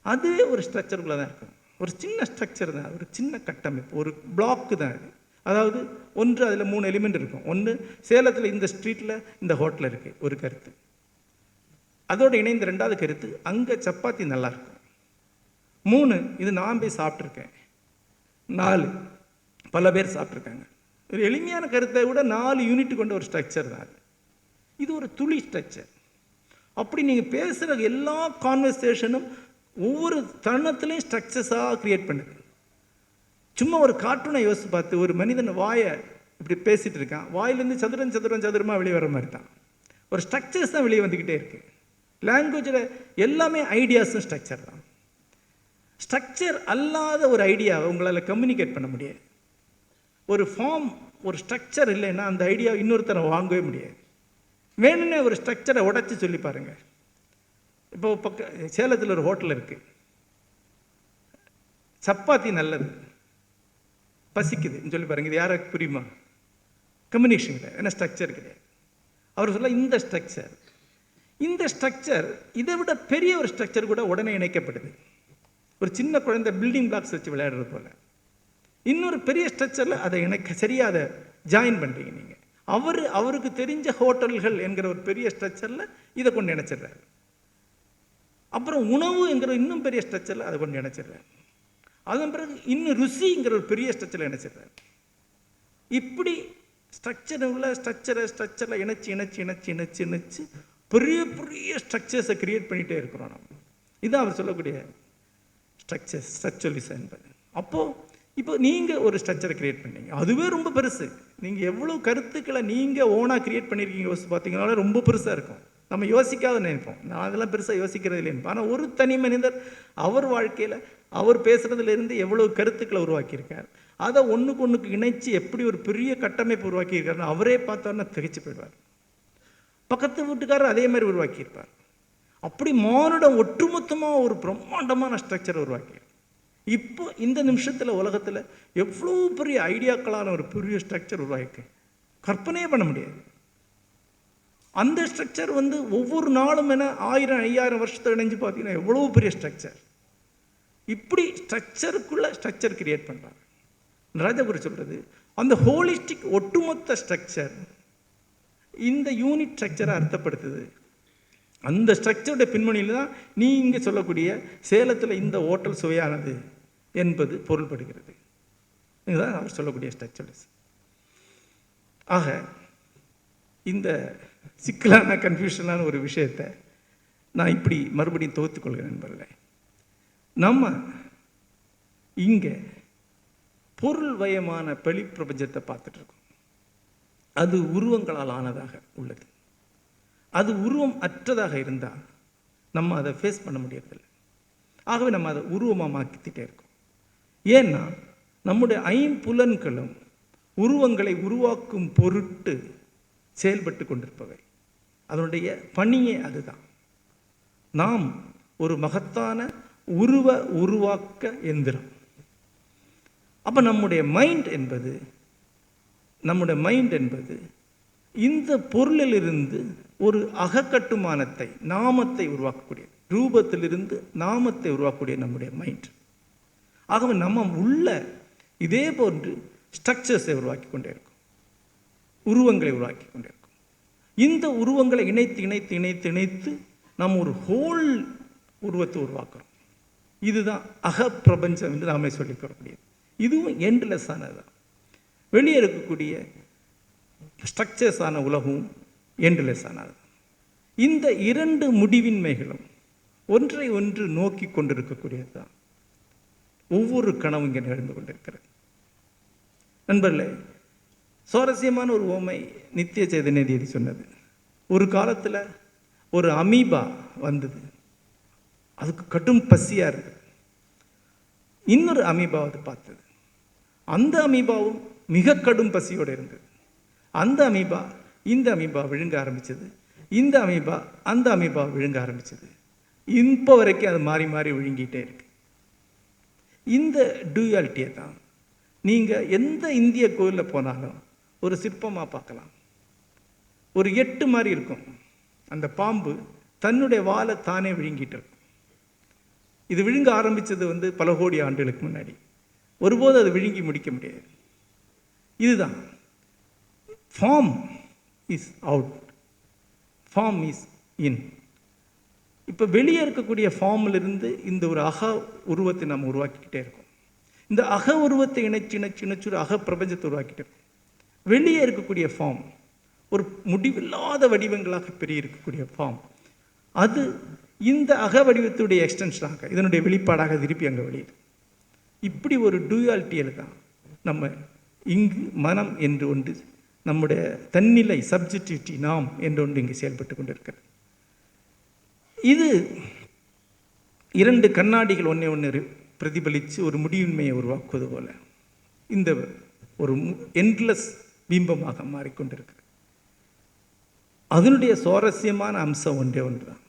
அதுவே ஒரு ஸ்ட்ரக்சருக்குள்ளே தான் இருக்கும். ஒரு சின்ன ஸ்ட்ரக்சர் தான், ஒரு சின்ன கட்டமைப்பு, ஒரு பிளாக்கு தான் அது. அதாவது ஒன்று, அதில் 3 எலிமெண்ட் இருக்கும். ஒன்று, சேலத்தில் இந்த ஸ்ட்ரீட்டில் இந்த ஹோட்டல் இருக்குது, ஒரு கருத்து. அதோடு இணைந்த 2வது கருத்து, அங்கே சப்பாத்தி நல்லாயிருக்கும். 3, இது நான் போய் சாப்பிட்ருக்கேன். 4, பல பேர் சாப்பிட்ருக்காங்க. ஒரு எளிமையான கருத்தை விட 4 யூனிட் கொண்ட ஒரு ஸ்ட்ரக்சர் தான் அது. இது ஒரு துளி ஸ்ட்ரக்சர். அப்படி நீங்கள் பேசுகிற எல்லா கான்வர்சேஷனும் ஒவ்வொரு தருணத்துலையும் ஸ்ட்ரக்சர்ஸாக க்ரியேட் பண்ணுது. சும்மா ஒரு கார்ட்டூனை யோசித்து பார்த்து, ஒரு மனிதன் வாயை இப்படி பேசிகிட்டு இருக்கான், வாயிலேருந்து சதுரமாக வெளியே வர மாதிரி தான். ஒரு ஸ்ட்ரக்சர்ஸ் தான் வெளியே வந்துக்கிட்டே இருக்குது. லாங்குவேஜில் எல்லாமே ஐடியாஸும் ஸ்ட்ரக்சர் தான். ஸ்ட்ரக்சர் அல்லாத ஒரு ஐடியாவை உங்களால் கம்யூனிகேட் பண்ண முடியாது. ஒரு ஃபார்ம், ஒரு ஸ்ட்ரக்சர் இல்லைன்னா அந்த ஐடியா இன்னொருத்தரை வாங்கவே முடியாது. வேணும்னே ஒரு ஸ்ட்ரக்சரை உடைச்சி சொல்லி பாருங்கள். இப்போ சேலத்தில் ஒரு ஹோட்டல் இருக்குது, சப்பாத்தி நல்லது, பசிக்குதுன்னு சொல்லி பாருங்க. இது யாருக்கு புரியுமா? கம்யூனிகேஷன் கிடையாது, ஏன்னா ஸ்ட்ரக்சர் கிடையாது. அவர் சொல்ல இந்த ஸ்ட்ரக்சர் இதை விட பெரிய ஒரு ஸ்ட்ரக்சர் கூட உடனே இணைக்கப்படுது. ஒரு சின்ன குழந்தை பில்டிங் பிளாக்ஸ் வச்சு விளையாடுறது போல இன்னொரு பெரிய ஸ்ட்ரக்சரில் அதை சரியாக அதை ஜாயின் பண்ணுறீங்க நீங்கள். அவருக்கு தெரிஞ்ச ஹோட்டல்கள் என்கிற ஒரு பெரிய ஸ்ட்ரக்சரில் இதை கொண்டு இணைச்சிடுறாரு. அப்புறம் உணவு என்கிற இன்னும் பெரிய ஸ்ட்ரக்சரில் அதை கொண்டு இணைச்சிடுறாரு. அதன் பிறகு இன்னும் ருசிங்கிற ஒரு பெரிய ஸ்ட்ரக்சரில் இணைச்சிடுறாரு. இப்படி ஸ்ட்ரக்சரில் இணைச்சு பெரிய பெரிய ஸ்ட்ரக்சர்ஸை கிரியேட் பண்ணிகிட்டே இருக்கிறோம் நம்ம. இதுதான் அவர் சொல்லக்கூடிய ஸ்ட்ரக்சரலிசம் என்பது. அப்போது இப்போ நீங்கள் ஒரு ஸ்ட்ரக்சரை கிரியேட் பண்ணீங்க, அதுவே ரொம்ப பெருசு. நீங்கள் எவ்வளோ கருத்துக்களை நீங்கள் ஓனாக கிரியேட் பண்ணியிருக்கீங்க யோசிச்சு பார்த்தீங்கனால ரொம்ப பெருசாக இருக்கும். நம்ம யோசிக்காத நினைப்போம், நான் அதெல்லாம் பெருசாக யோசிக்கிறது இல்லைன்னு. ஆனால் ஒரு தனி மனிதர் அவர் வாழ்க்கையில் அவர் பேசுகிறதுலேருந்து எவ்வளோ கருத்துக்களை உருவாக்கியிருக்கார், அதை ஒன்றுக்கு இணைச்சி எப்படி ஒரு பெரிய கட்டமைப்பு உருவாக்கியிருக்காருன்னு அவரே பார்த்தோன்னா திகைச்சு போயிடுவார். பக்கத்து வீட்டுக்காரர் அதே மாதிரி உருவாக்கியிருப்பார். அப்படி மானுடம் ஒட்டுமொத்தமாக ஒரு பிரம்மாண்டமான ஸ்ட்ரக்சரை உருவாக்கி இப்போ இந்த நிமிஷத்தில் உலகத்தில் எவ்வளோ பெரிய ஐடியாக்களான ஒரு பெரிய ஸ்ட்ரக்சர் உருவாக்கி கற்பனையே பண்ண முடியாது. அந்த ஸ்ட்ரக்சர் ஒவ்வொரு நாளும் என 1000-5000 வருஷத்தை இணைஞ்சு பார்த்தீங்கன்னா எவ்வளோ பெரிய ஸ்ட்ரக்சர். இப்படி ஸ்ட்ரக்சருக்குள்ள ஸ்ட்ரக்சர் கிரியேட் பண்ணுறாங்க. ராஜகுரு சொல்கிறது அந்த ஹோலிஸ்டிக் ஒட்டுமொத்த ஸ்ட்ரக்சர் இந்த யூனிட் ஸ்ட்ரக்சரை அர்த்தப்படுத்துது. அந்த ஸ்ட்ரக்சருடைய பின்னணியில் தான் நீங்கள் சொல்லக்கூடிய சேலத்தில் இந்த ஹோட்டல் சுவையானது என்பது பொருள்படுகிறது. இதுதான் அவர் சொல்லக்கூடிய ஸ்ட்ரக்சர்ஸ். ஆக இந்த சிக்கலான கன்ஃபியூஷனான ஒரு விஷயத்தை நான் இப்படி மறுபடியும் தொகுத்துக்கொள்கிறேன் நண்பர்களே. நம்ம இங்கே பொருள் வயமான வெளி பிரபஞ்சத்தை பார்த்துட்ருக்கோம். அது உருவங்களால் ஆனதாக உள்ளது. அது உருவம் அற்றதாக இருந்தால் நம்ம அதை ஃபேஸ் பண்ண முடியறதில்லை. ஆகவே நம்ம அதை உருவமாக மாற்றிக்கிட்டே இருக்கோம். ஏன்னா நம்முடைய ஐம்புலன்களும் உருவங்களை உருவாக்கும் பொருட்டு செயல்பட்டு கொண்டிருப்பவை. அதனுடைய பணியே அதுதான். நாம் ஒரு மகத்தான உருவாக்க எந்திரம். அப்போ நம்முடைய மைண்ட் என்பது இந்த பொருளிலிருந்து ஒரு அகக்கட்டுமானத்தை, நாமத்தை உருவாக்கக்கூடிய, ரூபத்திலிருந்து நாமத்தை உருவாக்கக்கூடிய நம்முடைய மைண்ட். ஆகவே நம்ம உள்ள இதே போன்று ஸ்ட்ரக்சர்ஸை உருவாக்கி கொண்டே இருக்கும், உருவங்களை உருவாக்கி கொண்டே இருக்கும். இந்த உருவங்களை இணைத்து நாம் ஒரு ஹோல் உருவத்தை உருவாக்குறோம். இதுதான் அகப்பிரபஞ்சம் என்று நாமே சொல்லிக்கொள்ளக்கூடியது. இதுவும் எண்ட்லெஸ்ஸானது தான். வெளியே இருக்கக்கூடிய ஸ்ட்ரக்சர்ஸான உலகமும் எண்ட்லெஸ்ஸானது. இந்த இரண்டு முடிவின்மைகளும் ஒன்றை ஒன்று நோக்கி கொண்டிருக்கக்கூடியது தான் ஒவ்வொரு கனவும் இங்கே நிகழ்ந்து கொண்டிருக்கிறது. நண்பர்களே, சுவாரஸ்யமான ஒரு ஓமை நித்திய சேதனேதி சொன்னது. ஒரு காலத்தில் ஒரு அமீபா வந்தது, அதுக்கு கடும் பசியாக இருக்குது. இன்னொரு அமீபாவை அது பார்த்தது. அந்த அமீபாவும் மிக கடும் பசியோடு இருந்தது. அந்த அமீபா இந்த அமீபா விழுங்க ஆரம்பித்தது, இந்த அமீபா அந்த அமீபா விழுங்க ஆரம்பித்தது. இப்போ வரைக்கும் அது மாறி மாறி விழுங்கிட்டே இருக்கு. இந்த டூயாலிட்டியை தான் நீங்கள் எந்த இந்திய கோயிலில் போனாலும் ஒரு சிற்பமாக பார்க்கலாம். ஒரு 8 மாதிரி இருக்கும். அந்த பாம்பு தன்னுடைய வாலை தானே விழுங்கிட்டு இருக்கும். இது விழுங்க ஆரம்பித்தது பல கோடி ஆண்டுகளுக்கு முன்னாடி. ஒருபோது அது விழுங்கி முடிக்க முடியாது. இதுதான் form is out, form is in. இப்போ வெளியே இருக்கக்கூடிய ஃபார்மிலிருந்து இந்த ஒரு அக உருவத்தை நம்ம உருவாக்கிக்கிட்டே இருக்கோம். இந்த அக உருவத்தை இணைச்சு ஒரு அக பிரபஞ்சத்தை உருவாக்கிட்டே இருக்கோம். வெளியே இருக்கக்கூடிய ஃபார்ம் ஒரு முடிவில்லாத வடிவங்களாக பெரிய இருக்கக்கூடிய ஃபார்ம், அது இந்த அக வடிவத்துடைய எக்ஸ்டென்ஷனாக, இதனுடைய வெளிப்பாடாக திருப்பி அங்கே வெளியிடும். இப்படி ஒரு டூயாலிட்டியில் தான் நம்ம இங்கு மனம் என்று ஒன்று, நம்முடைய தன்னிலை சப்ஜெக்டிவிட்டி, நாம் என்று ஒன்று இங்கு செயல்பட்டு கொண்டிருக்கிறது. இது 2 கண்ணாடிகள் ஒன்று பிரதிபலித்து ஒரு முடிவின்மையை உருவாக்குவது போல இந்த ஒரு என்ட்லெஸ் பிம்பமாக மாறிக்கொண்டிருக்கு. அதனுடைய சுவாரஸ்யமான அம்சம் ஒன்றே ஒன்று தான்,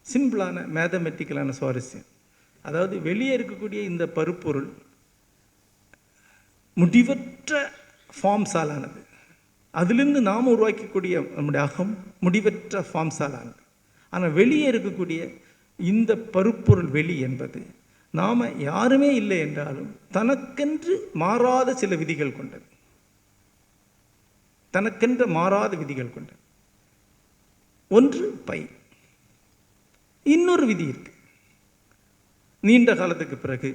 சிம்பிளான மேத்தமெட்டிக்கலான சுவாரஸ்யம். அதாவது வெளியே இருக்கக்கூடிய இந்த பருப்பொருள் முடிவற்ற ஃபார்ம்ஸால் ஆனது. அதிலிருந்து நாம் உருவாக்கக்கூடிய நம்முடைய அகம் முடிவற்ற ஃபார்ம்ஸால் ஆனது. ஆனால் வெளியே இருக்கக்கூடிய இந்த பருப்பொருள் வெளி என்பது நாம் யாருமே இல்லை என்றாலும் தனக்கென்று மாறாத சில விதிகள் கொண்டது, தனக்கென்று மாறாத விதிகள் கொண்டது. ஒன்று பை, இன்னொரு விதி இருக்கு. நீண்ட காலத்துக்கு பிறகு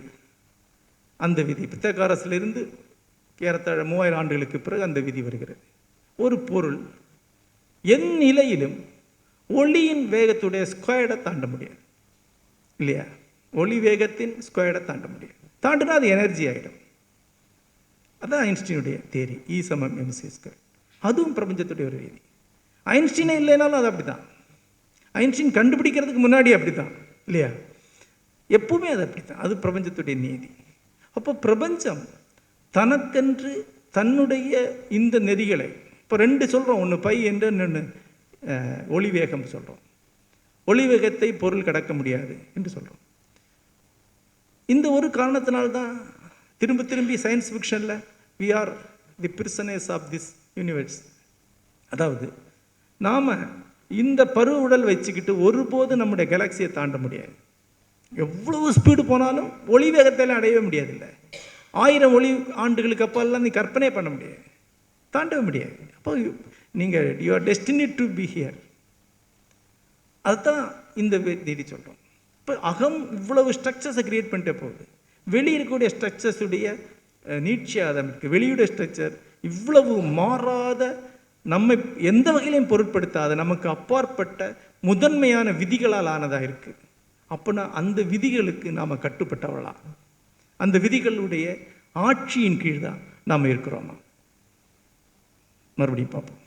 அந்த விதி பித்தகாரஸிலிருந்து ஏறத்தாழ 3000 ஆண்டுகளுக்கு பிறகு அந்த விதி வருகிறது. ஒரு பொருள் என் நிலையிலும் ஒளியின் வேகத்துடைய ஸ்கொயர்டை தாண்ட முடியாது இல்லையா? ஒளி வேகத்தின் ஸ்கொயர்டை தாண்ட முடியாது. தாண்டினா அது எனர்ஜி ஆகிடும். அதான் ஐன்ஸ்டீனுடைய தேரி, E=mc². அதுவும் பிரபஞ்சத்துடைய ஒரு விதி. ஐன்ஸ்டீனே இல்லைனாலும் அது அப்படி தான். ஐன்ஸ்டீன் கண்டுபிடிக்கிறதுக்கு முன்னாடி அப்படி தான் இல்லையா? எப்பவுமே அது அப்படி தான். அது பிரபஞ்சத்துடைய நீதி. அப்போ பிரபஞ்சம் தனக்கென்று தன்னுடைய இந்த நெறிகளை, இப்போ 2 சொல்கிறோம், ஒன்று பை என்று இன்னொன்று ஒளி வேகம் சொல்கிறோம். ஒளி வேகத்தை பொருள் கடக்க முடியாது என்று சொல்கிறோம். இந்த ஒரு காரணத்தினால்தான் திரும்ப திரும்பி சயின்ஸ் ஃபிக்ஷனில் we are the prisoners of this universe. அதாவது நாம் இந்த பரு உடல் வச்சுக்கிட்டு ஒருபோது நம்முடைய கேலக்சியை தாண்ட முடியாது. எவ்வளவு ஸ்பீடு போனாலும் ஒளி வேகத்தில் அடையவே முடியாதில்லை. 1000 ஒளி ஆண்டுகளுக்கு அப்பாலாம் நீ கற்பனை பண்ண முடியாது, தாண்டவே முடியாது. அப்போ நீங்கள் you are destiny to be here. அதுதான் இந்த நீதி சொல்கிறோம். இப்போ அகம் இவ்வளவு ஸ்ட்ரக்சர்ஸை க்ரியேட் பண்ணிட்டே போகுது. வெளியே இருக்கக்கூடிய ஸ்ட்ரக்சர்ஸுடைய நீட்சியாதம் இருக்குது. வெளியுடைய ஸ்ட்ரக்சர் இவ்வளவு மாறாத, நம்மை எந்த வகையிலையும் பொருட்படுத்தாத, நமக்கு அப்பாற்பட்ட முதன்மையான விதிகளால் ஆனதாக இருக்குது. அப்போனா அந்த விதிகளுக்கு நாம் கட்டுப்பட்டவர்களா? அந்த விதிகளுடைய ஆட்சியின் கீழ் தான் நாம் இருக்கிறோமா? மறுபடியும் பார்ப்போம்.